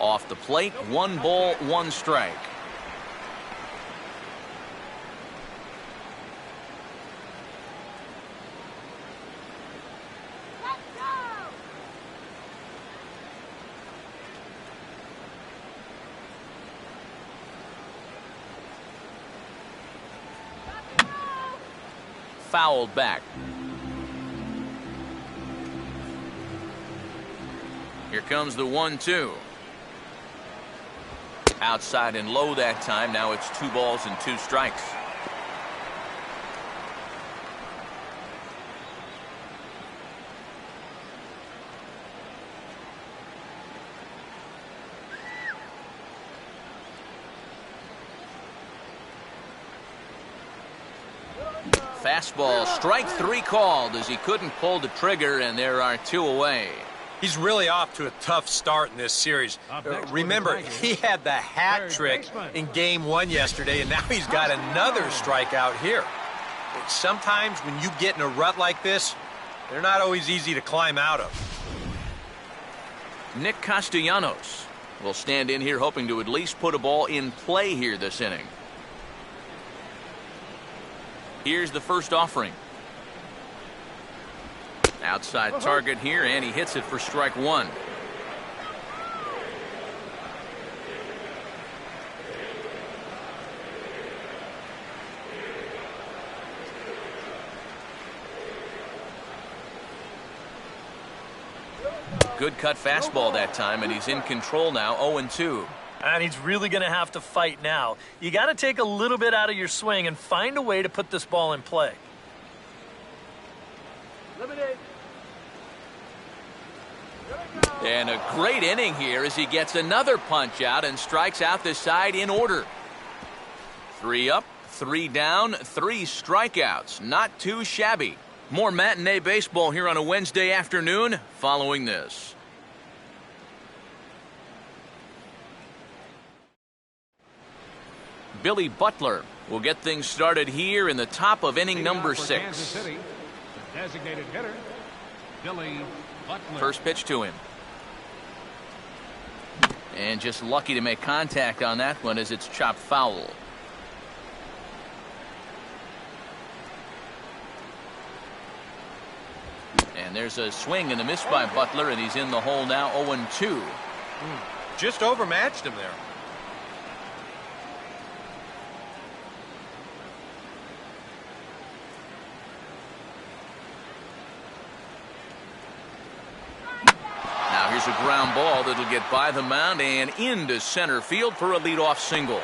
Off the plate, 1 ball, 1 strike. Fouled back. Here comes the 1-2. Outside and low that time. Now it's 2 balls and 2 strikes. Fastball, strike 3 called as he couldn't pull the trigger, and there are 2 away. He's really off to a tough start in this series. Remember, he had the hat trick in Game 1 yesterday, and now he's got another strikeout here. Sometimes when you get in a rut like this, they're not always easy to climb out of. Nick Castellanos will stand in here hoping to at least put a ball in play here this inning. Here's the first offering. Outside target here, and he hits it for strike 1. Good cut fastball that time, and he's in control now, 0-2. And he's really going to have to fight now. You got to take a little bit out of your swing and find a way to put this ball in play. Eliminate. And a great inning here as he gets another punch out and strikes out the side in order. 3 up, 3 down, 3 strikeouts. Not too shabby. More matinee baseball here on a Wednesday afternoon following this. Billy Butler will get things started here in the top of inning number 6. Kansas City, the designated hitter, Billy Butler. First pitch to him. And just lucky to make contact on that one as it's chopped foul. And there's a swing and a miss by Butler, and he's in the hole now, 0-2. Just overmatched him there. Now here's a ground ball that'll get by the mound and into center field for a leadoff single.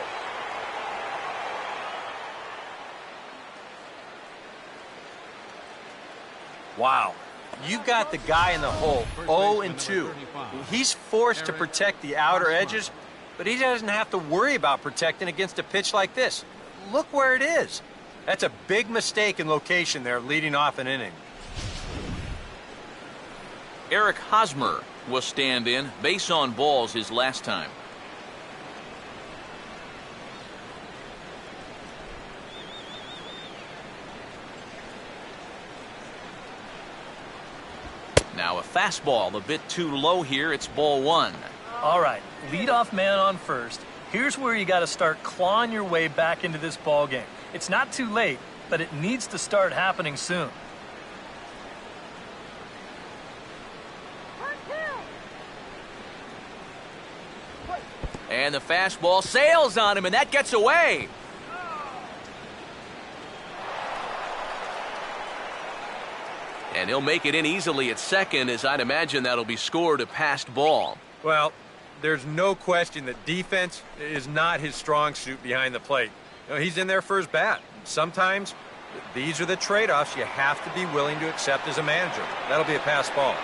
Wow. You've got the guy in the hole, 0-2. He's forced to protect the outer edges, but he doesn't have to worry about protecting against a pitch like this. Look where it is. That's a big mistake in location there, leading off an inning. Eric Hosmer will stand in. Base on balls his last time. Now a fastball a bit too low here. It's ball 1. All right, leadoff man on first. Here's where you got to start clawing your way back into this ball game. It's not too late, but it needs to start happening soon. And the fastball sails on him, and that gets away. And he'll make it in easily at second, as I'd imagine that'll be scored a passed ball. Well, there's no question that defense is not his strong suit behind the plate. You know, he's in there for his bat. Sometimes these are the trade-offs you have to be willing to accept as a manager. That'll be a pass ball.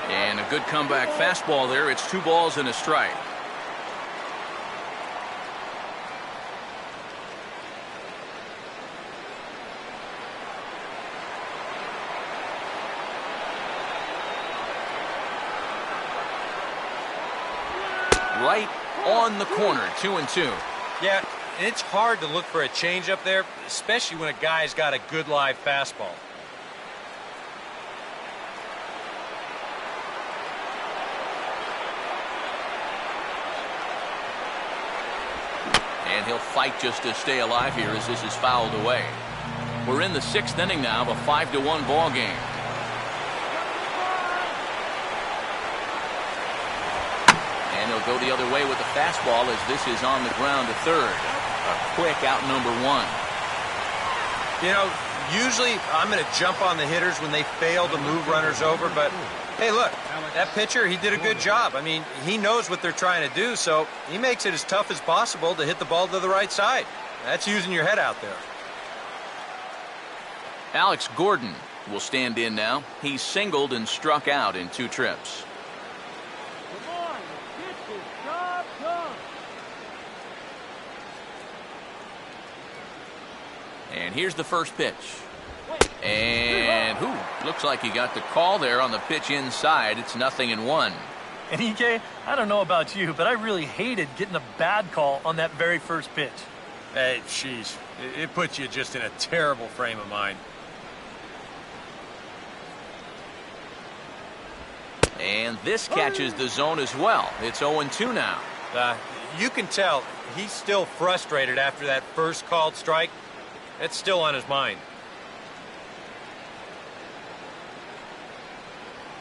And a good comeback fastball there. It's 2 balls and a strike. Right on the corner, 2-2. Yeah, it's hard to look for a change up there, especially when a guy's got a good live fastball. And he'll fight just to stay alive here as this is fouled away. We're in the 6th inning now of a 5-1 ball game. And he'll go the other way with the fastball as this is on the ground to third. A quick out number 1. You know, usually I'm going to jump on the hitters when they fail to move runners over, but hey, look, that pitcher, he did a good job. I mean, he knows what they're trying to do, so he makes it as tough as possible to hit the ball to the right side. That's using your head out there. Alex Gordon will stand in now. He's singled and struck out in 2 trips. Come on, get this job done. And here's the first pitch. And looks like he got the call there on the pitch inside. It's 0-1. And EK, I don't know about you, but I really hated getting a bad call on that very first pitch. Hey, jeez, it puts you just in a terrible frame of mind. And this catches the zone as well. It's 0-2 now. You can tell he's still frustrated after that first called strike. It's still on his mind.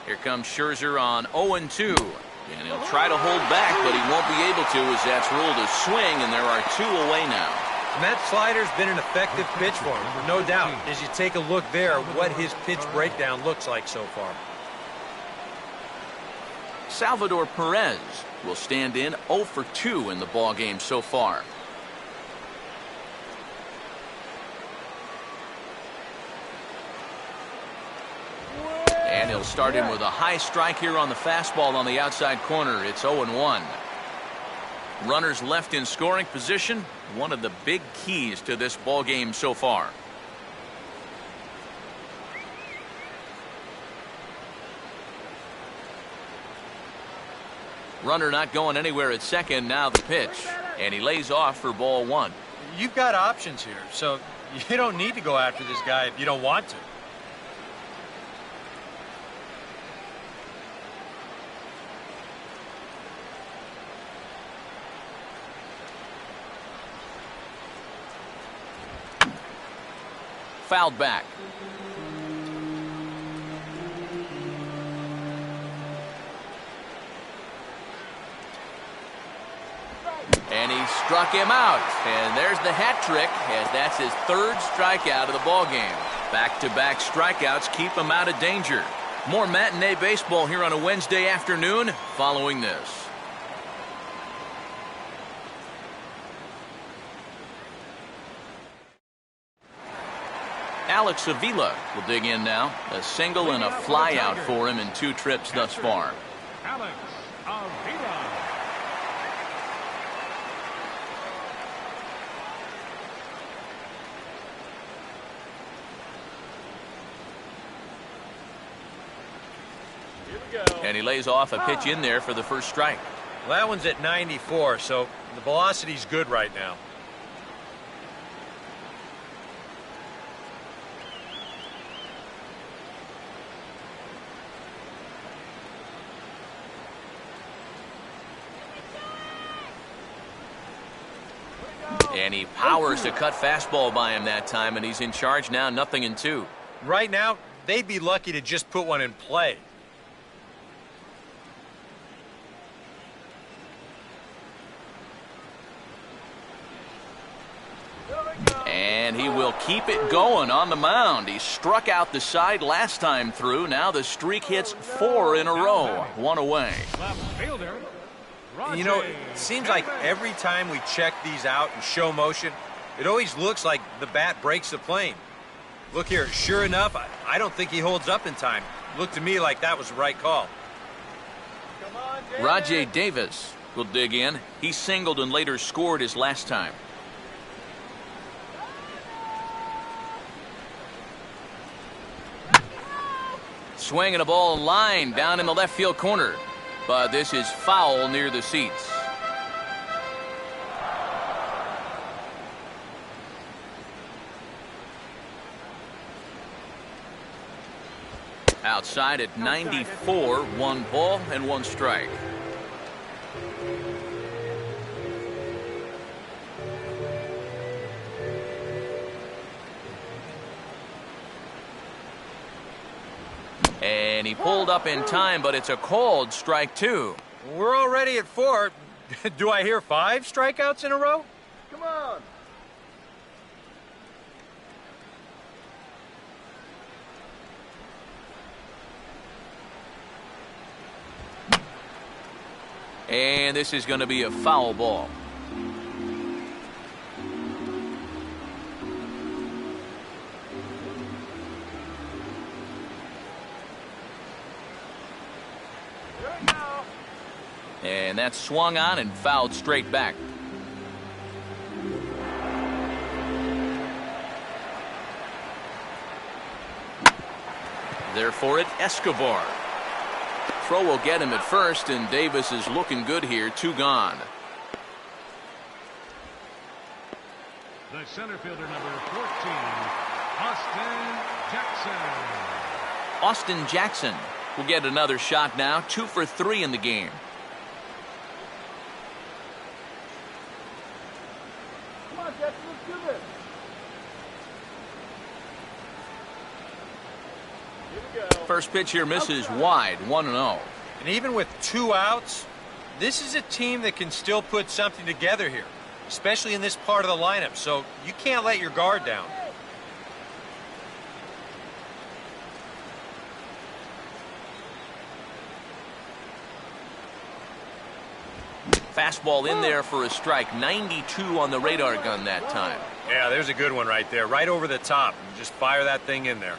Here comes Scherzer on 0-2. And he'll try to hold back, but he won't be able to as that's ruled a swing, and there are 2 away now. And that slider's been an effective pitch for him, no doubt. As you take a look there, what his pitch breakdown looks like so far. Salvador Perez will stand in 0 for 2 in the ball game so far. And he'll start him with a high strike here on the fastball on the outside corner. It's 0-1. Runners left in scoring position, one of the big keys to this ball game so far. Runner not going anywhere at second. Now the pitch, and he lays off for ball one. You've got options here, so you don't need to go after this guy if you don't want to. Fouled back. And he struck him out. And there's the hat trick, as that's his third strikeout of the ball game. Back-to-back strikeouts keep him out of danger. More matinee baseball here on a Wednesday afternoon following this. Alex Avila will dig in now. A single and a fly out for him in 2 trips thus far. Alex Avila. And he lays off a pitch in there for the first strike. Well, that one's at 94, so the velocity's good right now. And he powers to cut fastball by him that time, and he's in charge now, 0-2. Right now, they'd be lucky to just put one in play. And he will keep it going on the mound. He struck out the side last time through. Now the streak hits 4 in a row. 1 away. Left fielder. You know, it seems like every time we check these out and show motion, it always looks like the bat breaks the plane. Look here, sure enough, I don't think he holds up in time. Looked to me like that was the right call. Rajay Davis will dig in. He singled and later scored his last time. Swinging a ball line down in the left field corner. But this is foul near the seats. Outside at 94, 1 ball and 1 strike. And he pulled up in time, but it's a called strike 2. We're already at 4. Do I hear 5 strikeouts in a row? Come on. And this is going to be a foul ball. And that's swung on and fouled straight back. There for it, Escobar. Throw will get him at first, and Davis is looking good here. 2 gone. The center fielder, number 14, Austin Jackson. Austin Jackson will get another shot now. 2 for 3 in the game. Come on, Jackson, let's do this. Here we go. First pitch here misses wide, 1-0. And even with 2 outs, this is a team that can still put something together here, especially in this part of the lineup, so you can't let your guard down. Fastball in there for a strike. 92 on the radar gun that time. Yeah, there's a good one right there, right over the top. Just fire that thing in there.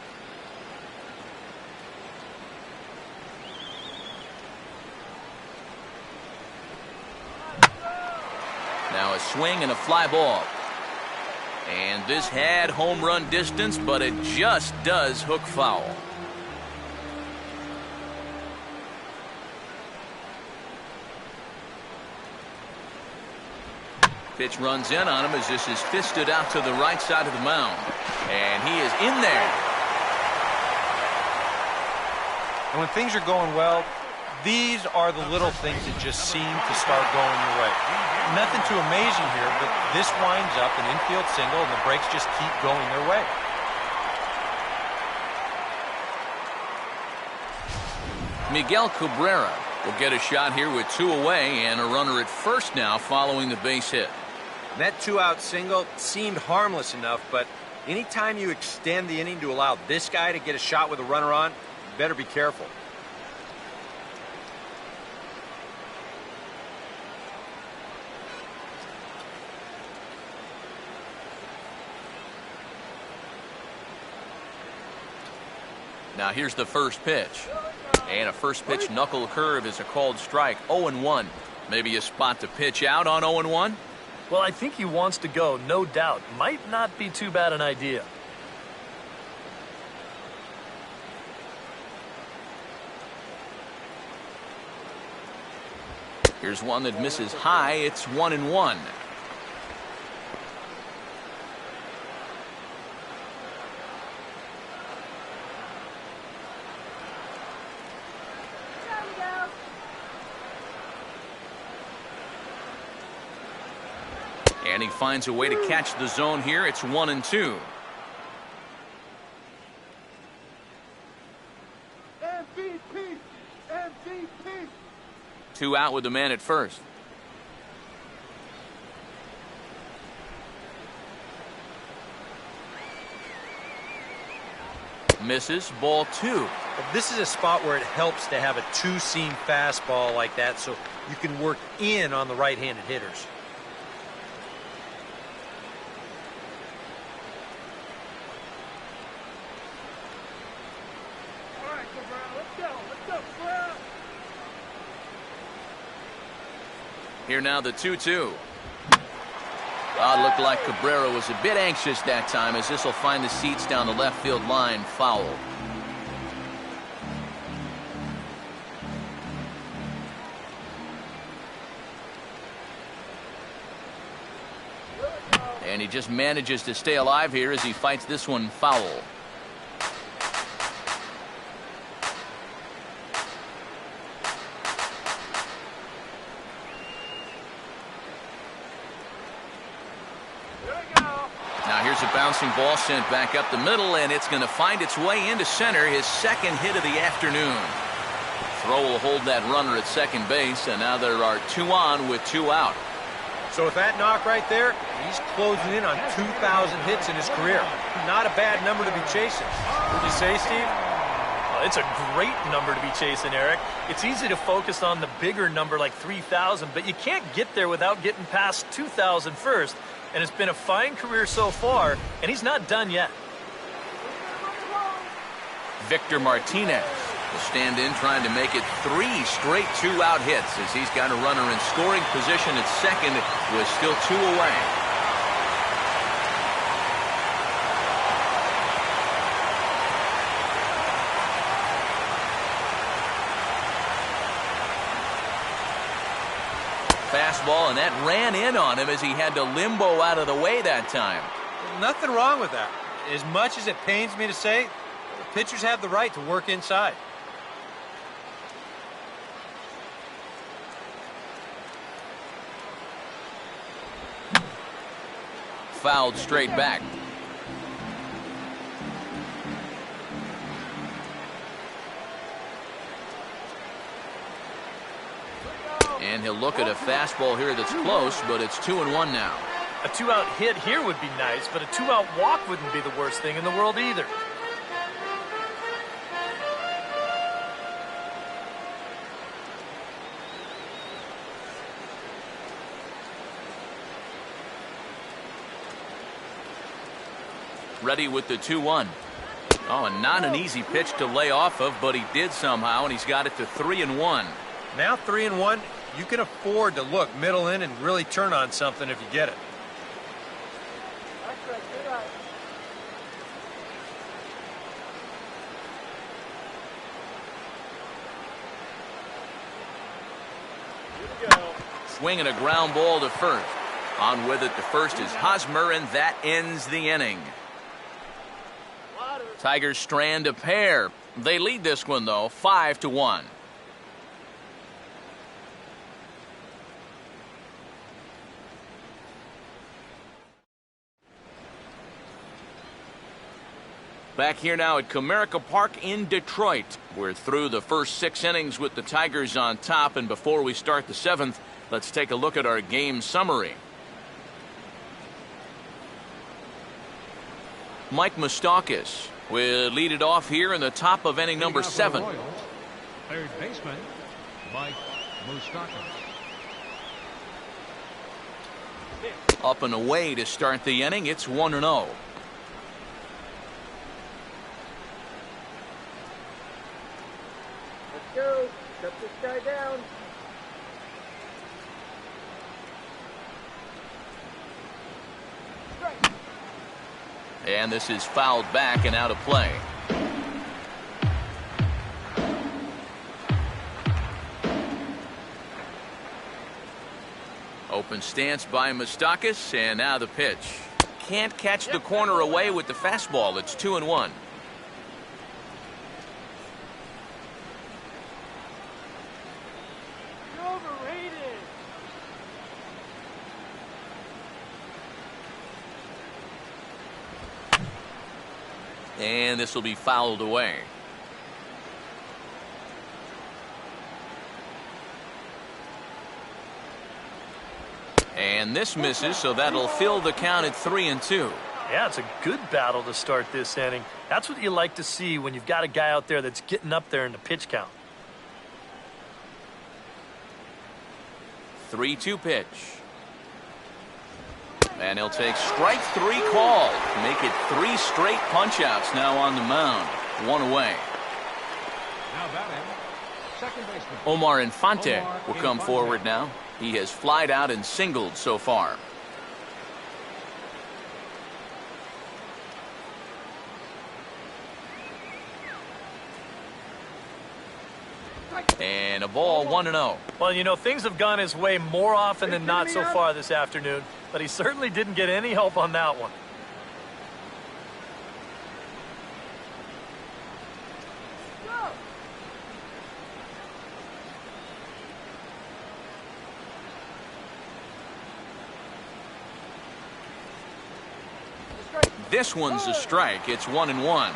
Now a swing and a fly ball. And this had home run distance, but it just does hook foul. Pitch runs in on him as this is fisted out to the right side of the mound. And he is in there. And when things are going well, these are the little things that just seem to start going your way. Nothing too amazing here, but this winds up an infield single, and the breaks just keep going their way. Miguel Cabrera will get a shot here with 2 away and a runner at first now following the base hit. That 2-out single seemed harmless enough, but anytime you extend the inning to allow this guy to get a shot with a runner on, you better be careful. Now here's the first pitch. And a first pitch knuckle curve is a called strike. 0-1. Maybe a spot to pitch out on 0-1? Well, I think he wants to go, no doubt. Might not be too bad an idea. Here's one that misses high. It's 1-1. And he finds a way to catch the zone here. It's 1-2. MVP! MVP! 2 out with the man at first. Misses. Ball 2. Well, this is a spot where it helps to have a 2-seam fastball like that so you can work in on the right-handed hitters. Here now the 2-2. It looked like Cabrera was a bit anxious that time as this will find the seats down the left field line foul. And he just manages to stay alive here as he fights this one foul. Here's a bouncing ball sent back up the middle, and it's going to find its way into center, his second hit of the afternoon. Throw will hold that runner at second base, and now there are 2 on with 2 out. So with that knock right there, he's closing in on 2,000 hits in his career. Not a bad number to be chasing. Would you say, Steve? Well, it's a great number to be chasing, Eric. It's easy to focus on the bigger number like 3,000, but you can't get there without getting past 2,000 first. And it's been a fine career so far, and he's not done yet. Victor Martinez will stand in trying to make it 3 straight 2-out hits as he's got a runner in scoring position at second with still 2 away. Fastball, and that ran in on him as he had to limbo out of the way that time. Nothing wrong with that. As much as it pains me to say, pitchers have the right to work inside. Fouled straight back. And he'll look at a fastball here that's close, but it's 2-1 now. A 2-out hit here would be nice, but a 2-out walk wouldn't be the worst thing in the world either. Ready with the 2-1. Oh, and not an easy pitch to lay off of, but he did somehow, and he's got it to 3-1. Now 3-1, You can afford to look middle in and really turn on something if you get it. That's right, good eye. Here we go. Swinging a ground ball to first. On with it to first is Hosmer, and that ends the inning. Tigers strand a pair. They lead this one, though, 5-1. Back here now at Comerica Park in Detroit. We're through the first 6 innings with the Tigers on top, and before we start the 7th, let's take a look at our game summary. Mike Moustakas will lead it off here in the top of inning number 7. Third baseman, Mike Moustakas. Up and away to start the inning. It's 1-0. Let's go. Shut this guy down. And this is fouled back and out of play. Open stance by Moustakas, and now the pitch. Can't catch the corner away with the fastball. It's 2-1. You're overrated. And this will be fouled away. And this misses, so that'll fill the count at 3-2. Yeah, it's a good battle to start this inning. That's what you like to see when you've got a guy out there that's getting up there in the pitch count. 3-2 pitch. And he'll take strike 3 call. Make it 3 straight punch-outs now on the mound. 1 away. Now batting, second baseman. Omar Infante Omar will come Infante. forward now. He has flied out and singled so far. And a ball, 1-0. Well, you know, things have gone his way more often than not so far this afternoon, but he certainly didn't get any help on that one. This one's a strike. It's 1-1.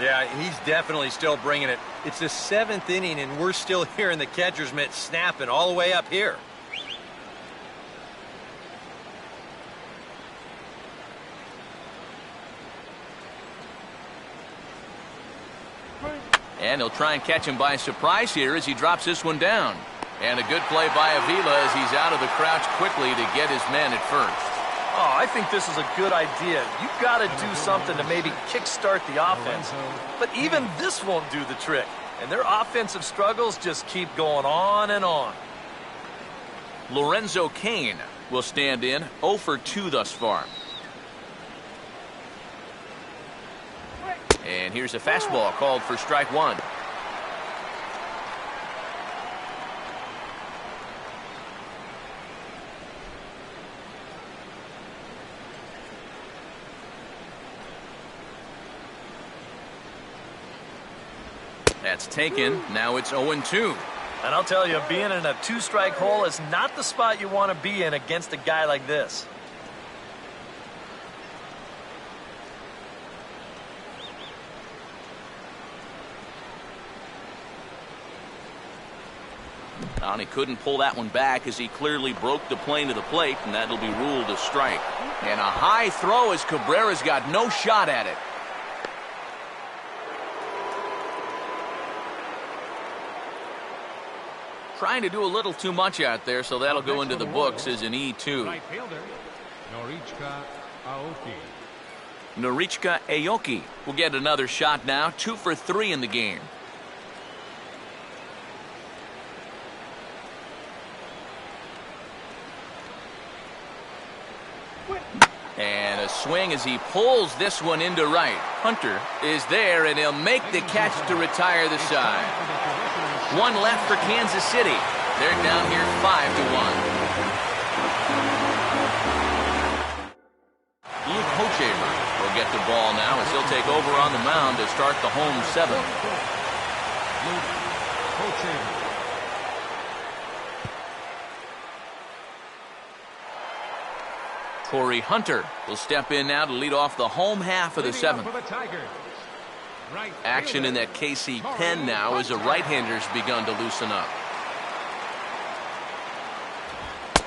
Yeah, he's definitely still bringing it. It's the 7th inning, and we're still hearing the catcher's mitt snapping all the way up here. And he'll try and catch him by surprise here as he drops this one down. And a good play by Avila as he's out of the crouch quickly to get his man at first. Oh, I think this is a good idea. You've got to do something to maybe kickstart the offense. But even this won't do the trick. And their offensive struggles just keep going on and on. Lorenzo Cain will stand in, 0 for 2 thus far. And here's a fastball called for strike 1. That's taken. Now it's 0-2. And I'll tell you, being in a 2-strike hole is not the spot you want to be in against a guy like this. And he couldn't pull that one back as he clearly broke the plane to the plate, and that'll be ruled a strike. And a high throw as Cabrera's got no shot at it. Trying to do a little too much out there, so that'll go into the books as an E2. Right fielder, Norichka Aoki. Norichka Aoki will get another shot now, 2 for 3 in the game. swing as he pulls this one into right. Hunter is there, and he'll make the catch to retire the side. One left for Kansas City. They're down here 5-1. Luke Hochaver will get the ball now as he'll take over on the mound to start the home seventh. Luke Hochaver. Corey Hunter will step in now to lead off the home half of the seventh. Action in that KC pen now as the right-hander's begun to loosen up.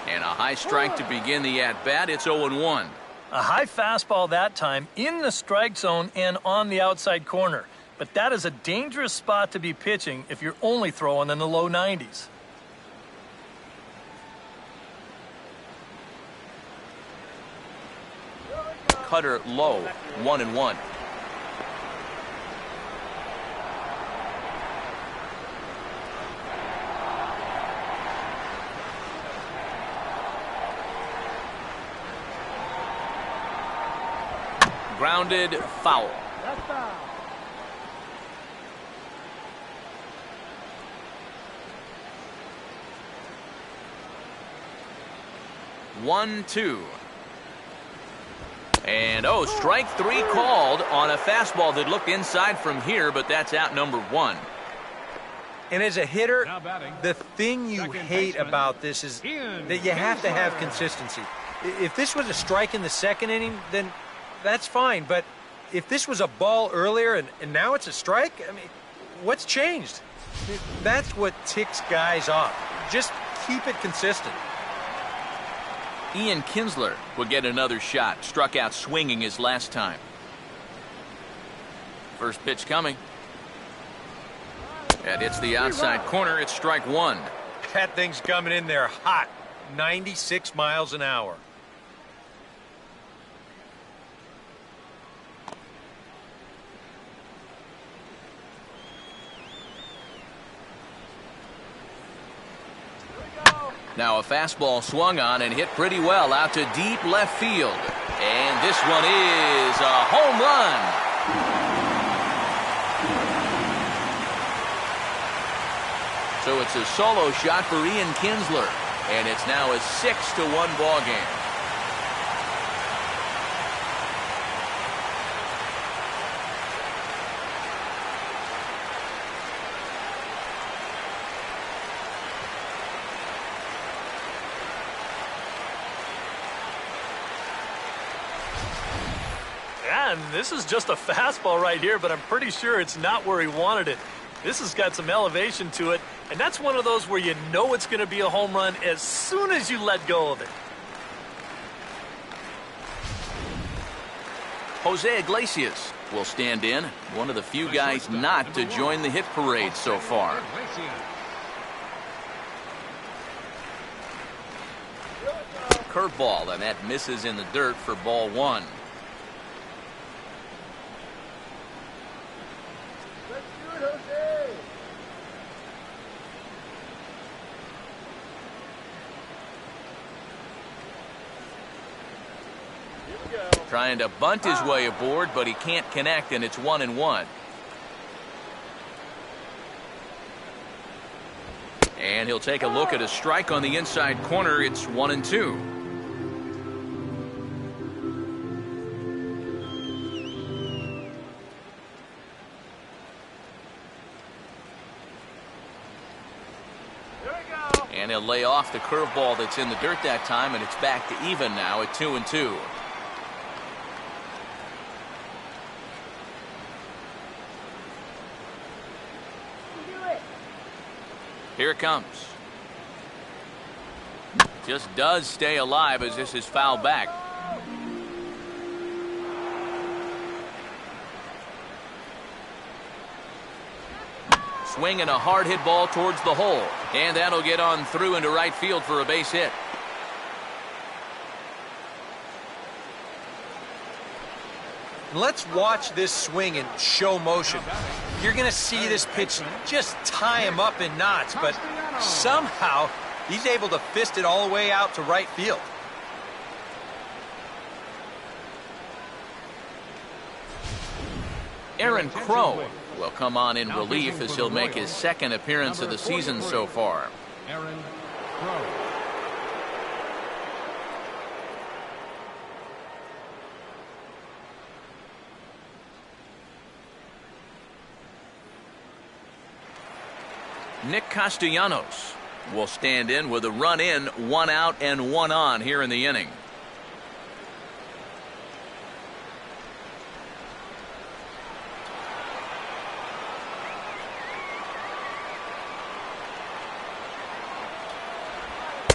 And a high strike to begin the at-bat. It's 0-1. A high fastball that time in the strike zone and on the outside corner. But that is a dangerous spot to be pitching if you're only throwing in the low 90s. Cutter low, 1-1. Grounded, foul. That's foul. One, two. And, strike three called on a fastball that looked inside from here, but that's out number one. And as a hitter, the thing you hate about this is that you have to have consistency. If this was a strike in the second inning, then that's fine. But if this was a ball earlier and now it's a strike, I mean, what's changed? That's what ticks guys off. Just keep it consistent. Ian Kinsler would get another shot. Struck out swinging his last time. First pitch coming. And it's the outside corner. It's strike one. That thing's coming in there hot. 96 miles an hour. Now a fastball swung on and hit pretty well out to deep left field. And this one is a home run. So it's a solo shot for Ian Kinsler. And it's now a 6-1 ball game. And this is just a fastball right here, but I'm pretty sure it's not where he wanted it. This has got some elevation to it, and that's one of those where you know it's going to be a home run as soon as you let go of it. Jose Iglesias will stand in. One of the few guys not to join the hit parade so far. Curveball, and that misses in the dirt for ball one. Trying to bunt his way aboard, but he can't connect, and it's 1-1. And he'll take a look at a strike on the inside corner. It's 1-2. And he'll lay off the curveball that's in the dirt that time, and it's back to even now at 2-2. Here it comes. Just does stay alive as this is fouled back. Swinging a hard hit ball towards the hole. And that'll get on through into right field for a base hit. Let's watch this swing in show motion. You're going to see this pitch just tie him up in knots, but somehow he's able to fist it all the way out to right field. Aaron Crow will come on in relief as he'll make his second appearance of the season so far. Aaron Crow. Nick Castellanos will stand in with a run in, 1 out and 1 on here in the inning.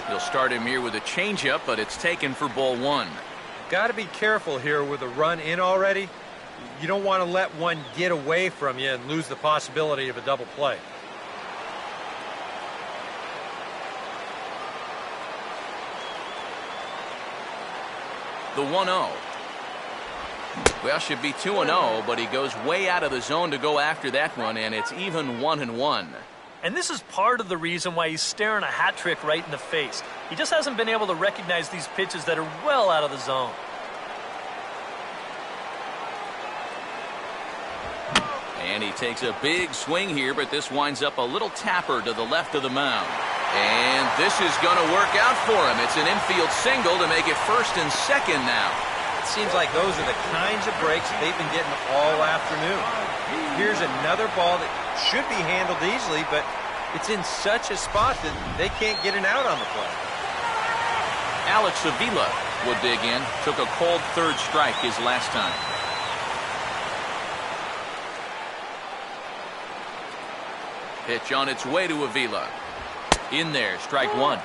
He'll start him here with a changeup, but it's taken for ball 1. Got to be careful here with a run in already. You don't want to let one get away from you and lose the possibility of a double play. The 1-0. Well, should be 2-0, but he goes way out of the zone to go after that one, and it's even 1-1. And this is part of the reason why he's staring a hat trick right in the face. He just hasn't been able to recognize these pitches that are well out of the zone. And he takes a big swing here, but this winds up a little tapper to the left of the mound. And this is going to work out for him. It's an infield single to make it first and second now. It seems like those are the kinds of breaks they've been getting all afternoon. Here's another ball that should be handled easily, but it's in such a spot that they can't get an out on the play. Alex Avila will dig in. Took a cold third strike his last time. Pitch on its way to Avila. In there, strike 1.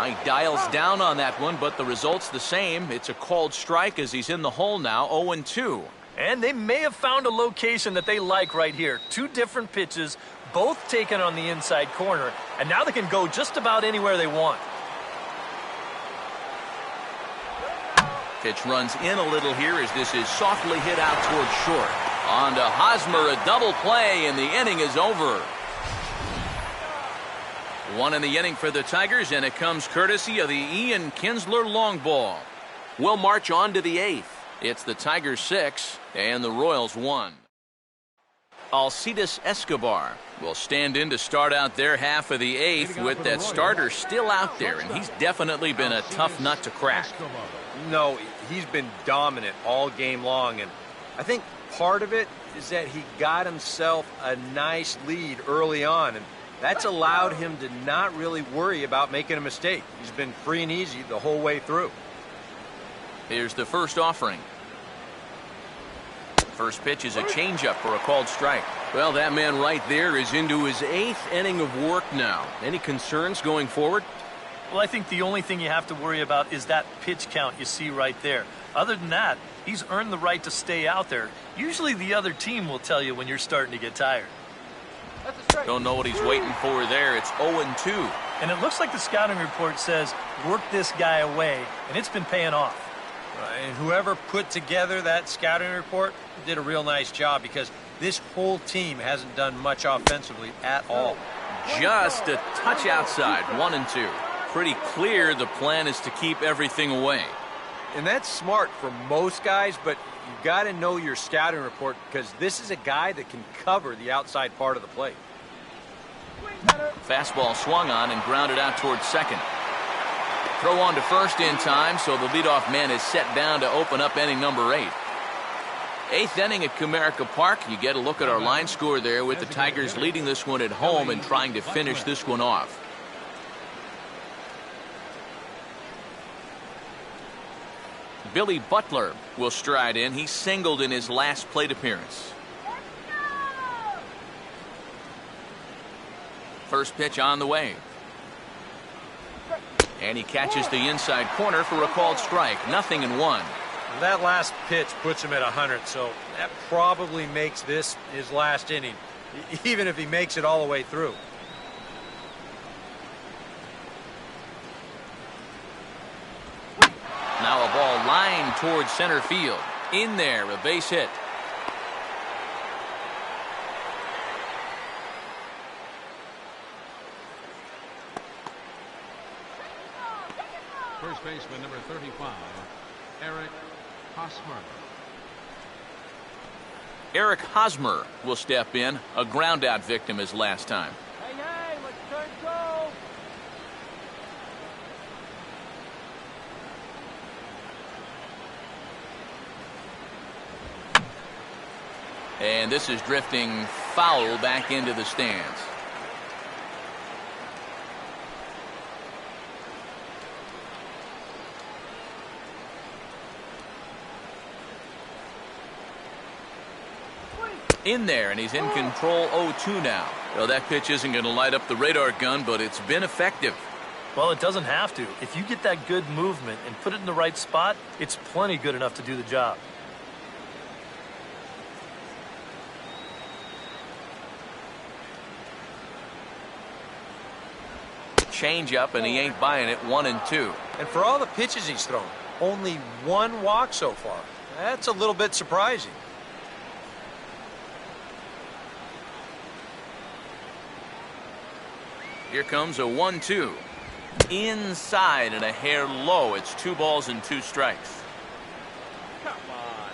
He dials down on that one, but the result's the same. It's a called strike as he's in the hole now, 0-2. And they may have found a location that they like right here. 2 different pitches, both taken on the inside corner, and now they can go just about anywhere they want. Pitch runs in a little here as this is softly hit out towards short. On to Hosmer, a double play, and the inning is over. 1 in the inning for the Tigers, and it comes courtesy of the Ian Kinsler long ball. We'll march on to the 8th. It's the Tigers 6 and the Royals 1. Alcides Escobar will stand in to start out their half of the 8th with that starter still out there, and he's definitely been a tough nut to crack. No, he's been dominant all game long, and I think part of it is that he got himself a nice lead early on, and that's allowed him to not really worry about making a mistake. He's been free and easy the whole way through. Here's the first offering. First pitch is a changeup for a called strike. Well, that man right there is into his 8th inning of work now. Any concerns going forward? Well, I think the only thing you have to worry about is that pitch count you see right there. Other than that, he's earned the right to stay out there. Usually the other team will tell you when you're starting to get tired. Don't know what he's waiting for there. It's 0-2. And it looks like the scouting report says, work this guy away, and it's been paying off. And whoever put together that scouting report did a real nice job, because this whole team hasn't done much offensively at all. Just a touch outside, 1-2. Pretty clear the plan is to keep everything away. And that's smart for most guys, but you've got to know your scouting report, because this is a guy that can cover the outside part of the plate. Fastball swung on and grounded out towards second. Throw on to first in time, so the leadoff man is set down to open up inning number 8. 8th inning at Comerica Park. You get a look at our line score there with the Tigers leading this one at home and trying to finish this one off. Billy Butler will stride in. He singled in his last plate appearance. First pitch on the way. And he catches the inside corner for a called strike. 0-1. That last pitch puts him at 100, so that probably makes this his last inning, even if he makes it all the way through. Now a ball lined towards center field. In there, a base hit. First baseman number 35, Eric Hosmer. Eric Hosmer will step in, a ground-out victim as last time. Hey, hey, let's turn go. And this is drifting foul back into the stands. In there, and he's in control 0-2 now. Well, that pitch isn't going to light up the radar gun, but it's been effective. Well, it doesn't have to. If you get that good movement and put it in the right spot, it's plenty good enough to do the job. Change up, and he ain't buying it. 1-2. And for all the pitches he's thrown, only one walk so far. That's a little bit surprising. Here comes a 1-2. Inside and a hair low. It's 2 balls and 2 strikes. Come on.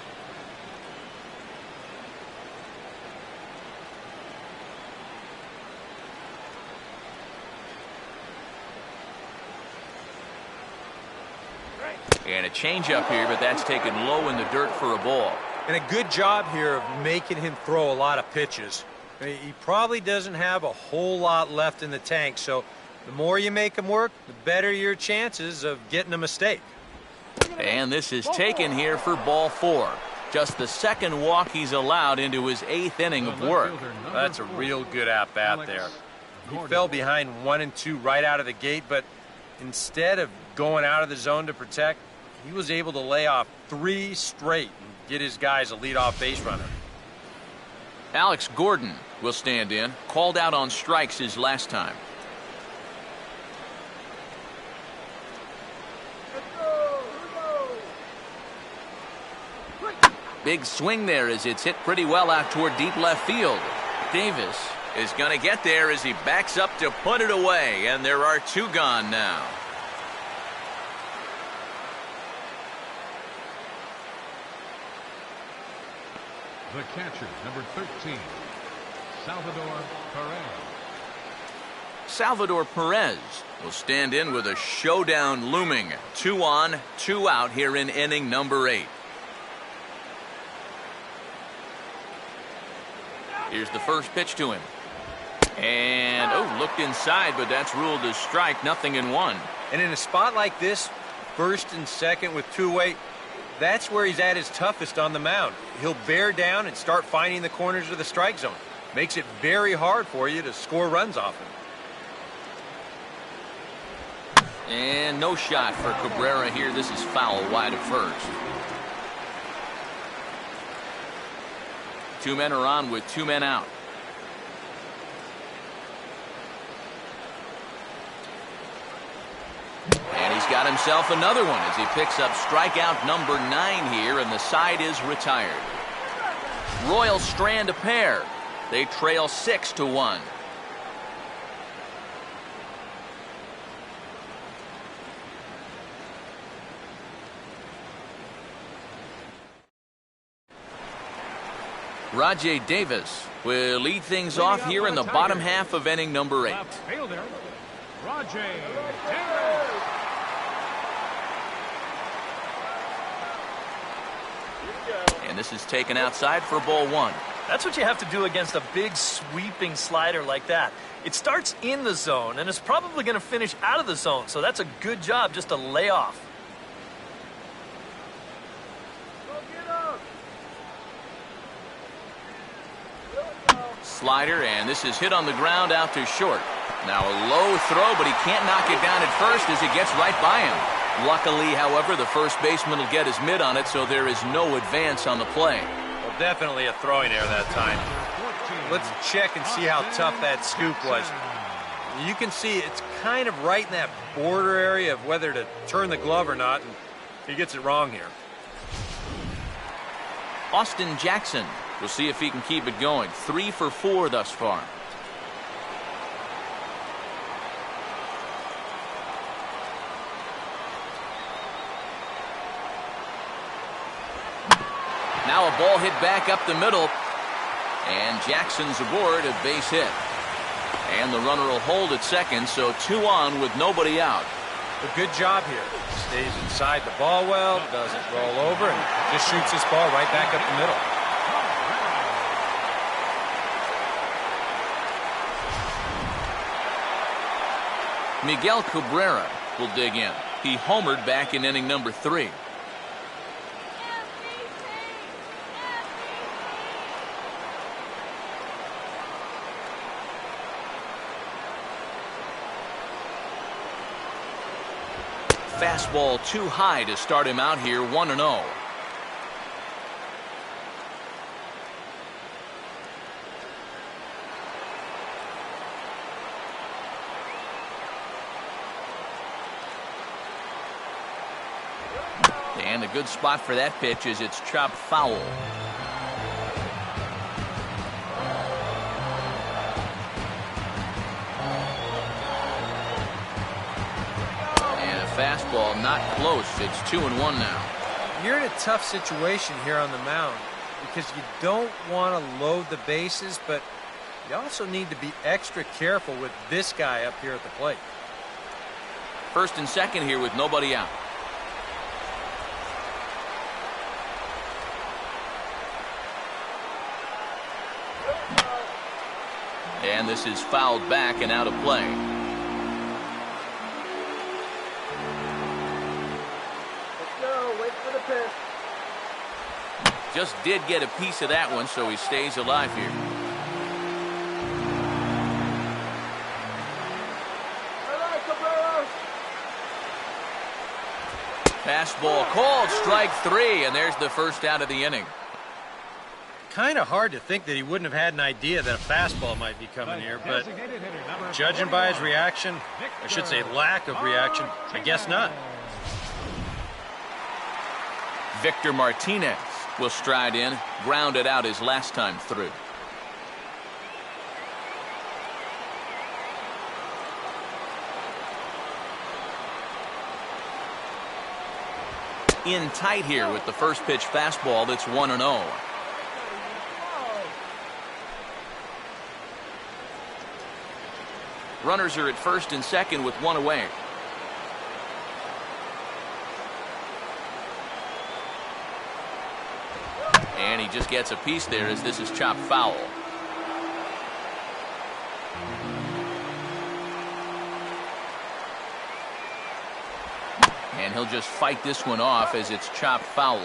And a changeup here, but that's taken low in the dirt for a ball. And a good job here of making him throw a lot of pitches. He probably doesn't have a whole lot left in the tank, so the more you make him work, the better your chances of getting a mistake. And this is taken here for ball 4. Just the second walk he's allowed into his 8th inning of work. That's a real good at-bat there. He fell behind 1-2 right out of the gate, but instead of going out of the zone to protect, he was able to lay off 3 straight and get his guys a leadoff base runner. Alex Gordon will stand in. Called out on strikes his last time. Big swing there as it's hit pretty well out toward deep left field. Davis is going to get there as he backs up to put it away, and there are 2 gone now. The catcher, number 13, Salvador Perez. Salvador Perez will stand in with a showdown looming. 2 on, 2 out here in inning number 8. Here's the first pitch to him. And, looked inside, but that's ruled as strike. 0-1. And in a spot like this, first and second with 2 away, that's where he's at his toughest on the mound. He'll bear down and start finding the corners of the strike zone. Makes it very hard for you to score runs off him. And no shot for Cabrera here. This is foul wide of first. 2 men are on with 2 men out. And he's got himself another one as he picks up strikeout number 9 here, and the side is retired. Royals strand a pair. They trail 6-1. Rajay Davis will lead things off here in the bottom half of inning number 8. Left fielder, Rajay Davis. And this is taken outside for ball 1. That's what you have to do against a big sweeping slider like that. It starts in the zone, and it's probably going to finish out of the zone, so that's a good job just to lay off. Slider, and this is hit on the ground out to short. Now a low throw, but he can't knock it down at first as it gets right by him. Luckily, however, the first baseman will get his mitt on it, so there is no advance on the play. Well, definitely a throwing error that time. Let's check and see how tough that scoop was. You can see it's kind of right in that border area of whether to turn the glove or not, and he gets it wrong here. Austin Jackson. We'll see if he can keep it going. 3 for 4 thus far. Now a ball hit back up the middle. And Jackson's aboard a base hit. And the runner will hold at second, so 2 on with nobody out. A good job here. Stays inside the ball well, doesn't roll over, and just shoots this ball right back up the middle. Miguel Cabrera will dig in. He homered back in inning number 3. Fastball too high to start him out here, 1-0. And a good spot for that pitch is it's chopped foul. Fastball not close. It's 2-1 now. You're in a tough situation here on the mound because you don't want to load the bases, but you also need to be extra careful with this guy up here at the plate. First and second here with nobody out. And this is fouled back and out of play. Just did get a piece of that one, so he stays alive here. Fastball called, strike 3, and there's the first out of the inning. Kind of hard to think that he wouldn't have had an idea that a fastball might be coming here, but judging by his reaction, I should say lack of reaction, I guess not. Victor Martinez will stride in, grounded out his last time through. In tight here with the first pitch fastball that's 1-0. Runners are at first and second with 1 away. And he just gets a piece there as this is chopped foul. And he'll just fight this one off as it's chopped foul.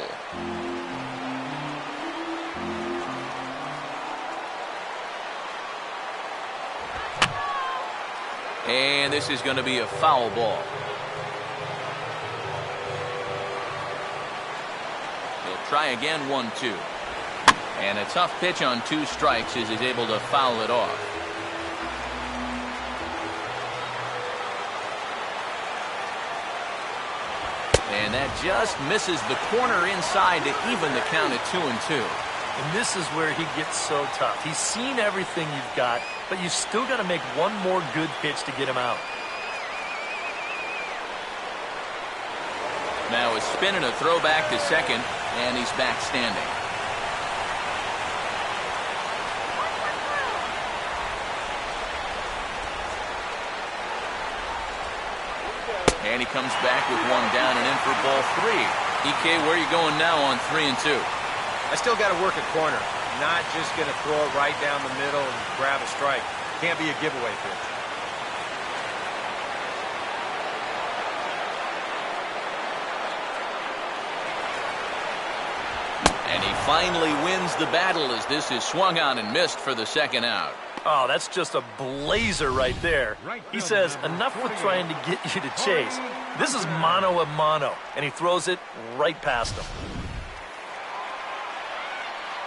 And this is going to be a foul ball. He'll try again, 1-2. And a tough pitch on 2 strikes as he's able to foul it off. And that just misses the corner inside to even the count at 2-2. And this is where he gets so tough. He's seen everything you've got, but you've still got to make one more good pitch to get him out. Now a spin and a throw back to second, and he's back standing. And he comes back with 1 down and in for ball 3. EK, where are you going now on 3 and 2? I still got to work a corner. Not just going to throw it right down the middle and grab a strike. Can't be a giveaway pitch. And he finally wins the battle as this is swung on and missed for the second out. Oh, that's just a blazer right there. He says, enough with trying to get you to chase. This is mano a mano, and he throws it right past him.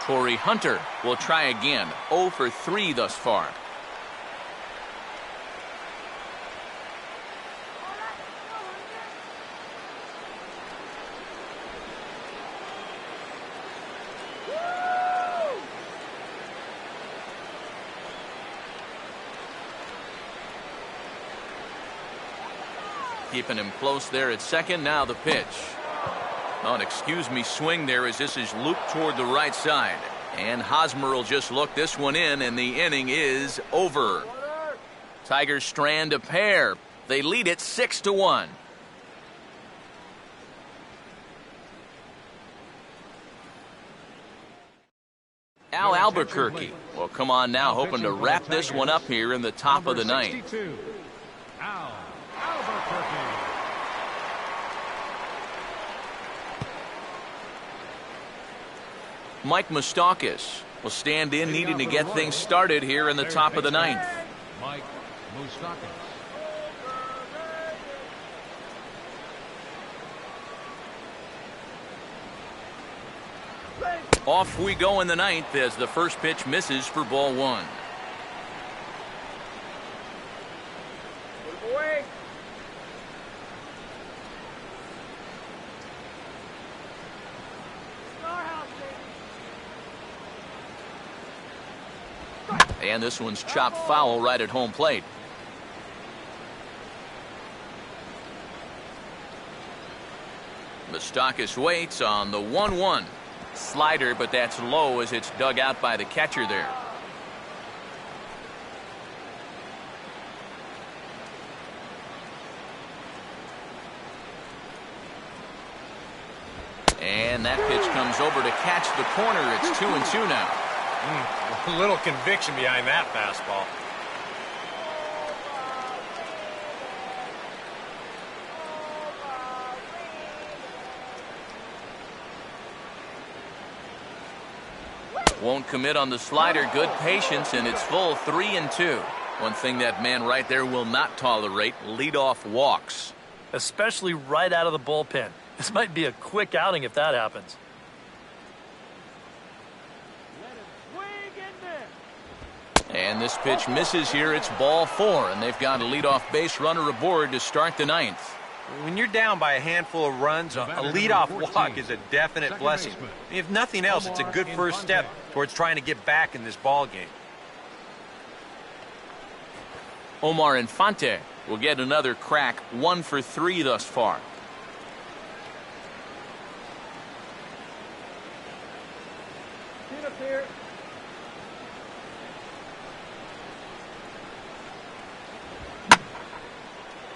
Torrey Hunter will try again. 0 for 3 thus far. Keeping him close there at second. Now the pitch. Oh, and excuse me, swing there as this is looped toward the right side. And Hosmer will just look this one in, and the inning is over. Tigers strand a pair. They lead it 6-1. Al Albuquerque will come on now, hoping to wrap this one up here in the top of the ninth. Al Albuquerque. Mike Moustakas will stand in, needing to get things started here in the top of the ninth. Mike Moustakas. Off we go in the ninth as the first pitch misses for ball one. And this one's chopped foul right at home plate. Moustakas waits on the 1-1. Slider, but that's low as it's dug out by the catcher there. And that pitch comes over to catch the corner. It's 2-2 now. A little conviction behind that fastball. Won't commit on the slider. Good patience, and it's full 3-2. One thing that man right there will not tolerate: leadoff walks. Especially right out of the bullpen. This might be a quick outing if that happens. And this pitch misses here. It's ball four, and they've got a leadoff base runner aboard to start the ninth. When you're down by a handful of runs, a leadoff walk is a definite blessing. If nothing else, it's a good first step towards trying to get back in this ball game. Omar Infante will get another crack, 1 for 3 thus far.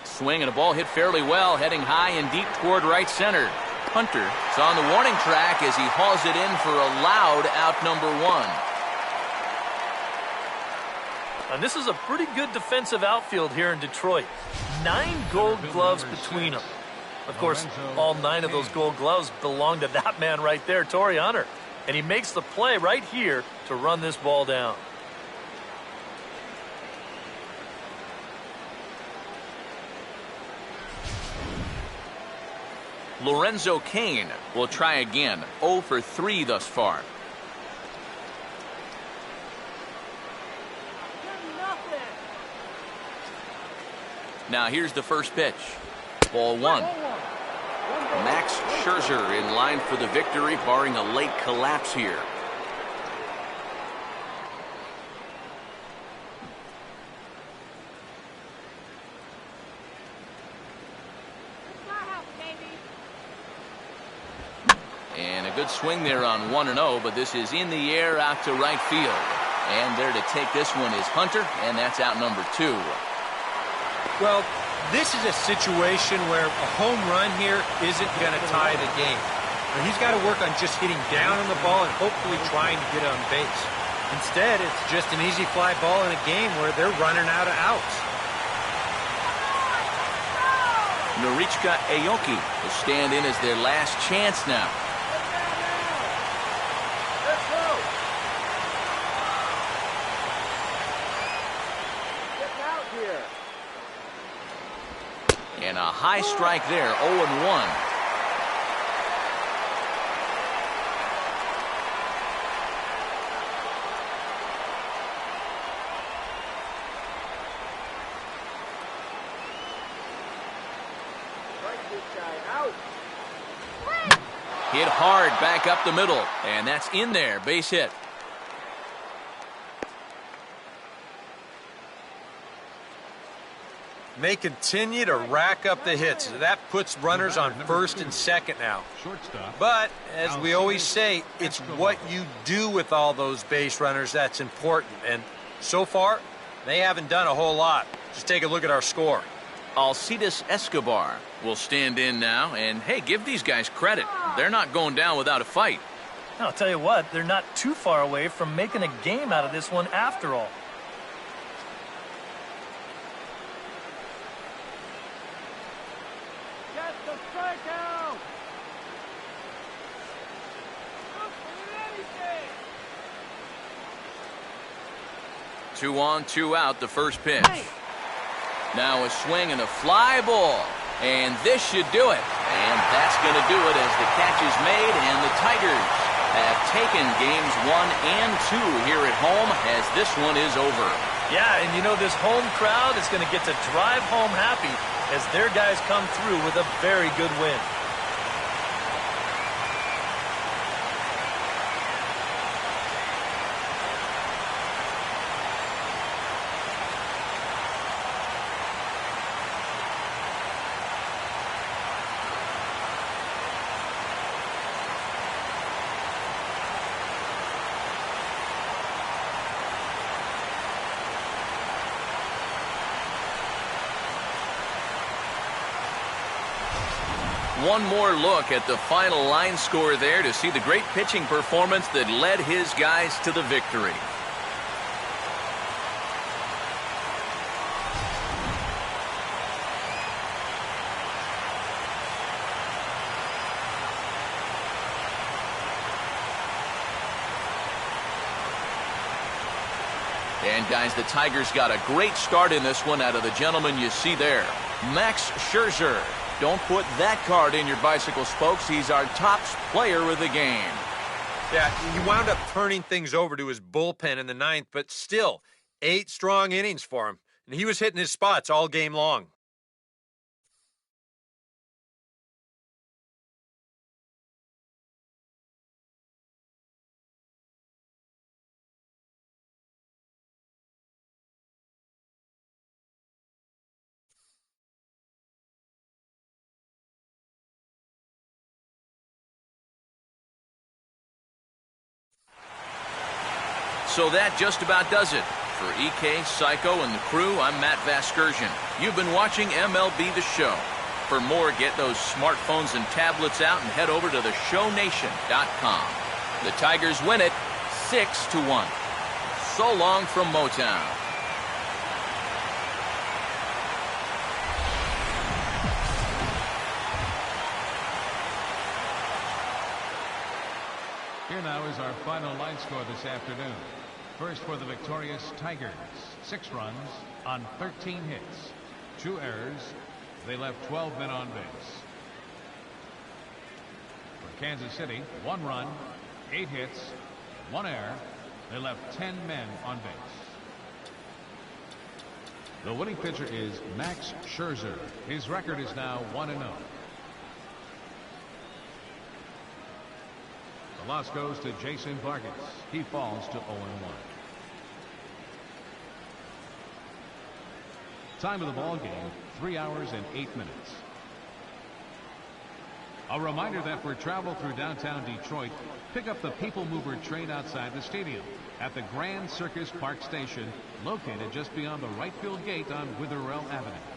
Swing and a ball hit fairly well, heading high and deep toward right center. Hunter is on the warning track as he hauls it in for a loud out number 1. And this is a pretty good defensive outfield here in Detroit. 9 gold gloves between them. Of course, all 9 of those gold gloves belong to that man right there, Torrey Hunter. And he makes the play right here to run this ball down. Lorenzo Cain will try again. 0 for 3 thus far. Now here's the first pitch. Ball 1. Max Scherzer in line for the victory, barring a late collapse here. And a good swing there on 1-0, but this is in the air out to right field. And there to take this one is Hunter, and that's out number 2. Well, this is a situation where a home run here isn't going to tie the game. He's got to work on just hitting down on the ball and hopefully trying to get on base. Instead, it's just an easy fly ball in a game where they're running out of outs. Norichka Aoki will stand in as their last chance now. And a high strike there, 0-1. Hit hard back up the middle, and that's in there, base hit. And they continue to rack up the hits. That puts runners on first and second now. But, as we always say, it's what you do with all those base runners that's important. And so far, they haven't done a whole lot. Just take a look at our score. Alcides Escobar will stand in now. And, hey, give these guys credit. They're not going down without a fight. I'll tell you what, they're not too far away from making a game out of this one after all. Get the strikeout! 2 on, 2 out, the first pitch. Now a swing and a fly ball. And this should do it. And that's going to do it as the catch is made, and the Tigers have taken games 1 and 2 here at home as this one is over. Yeah, and you know this home crowd is going to get to drive home happy as their guys come through with a very good win. One more look at the final line score there to see the great pitching performance that led his guys to the victory. And guys, the Tigers got a great start in this one out of the gentleman you see there, Max Scherzer. Don't put that card in your bicycle spokes. He's our top player of the game. Yeah, he wound up turning things over to his bullpen in the 9th, but still, 8 strong innings for him. And he was hitting his spots all game long. So that just about does it. For EK, Psycho, and the crew, I'm Matt Vasgersian. You've been watching MLB The Show. For more, get those smartphones and tablets out and head over to theshownation.com. The Tigers win it 6-1. So long from Motown. Here now is our final line score this afternoon. First for the victorious Tigers, 6 runs on 13 hits, 2 errors. They left 12 men on base. For Kansas City, 1 run, 8 hits, 1 error. They left 10 men on base. The winning pitcher is Max Scherzer. His record is now 1-0. The loss goes to Jason Vargas. He falls to 0-1. Time of the ball game, 3 hours and 8 minutes. A reminder that for travel through downtown Detroit, pick up the People Mover train outside the stadium at the Grand Circus Park Station, located just beyond the right field gate on Witherell Avenue.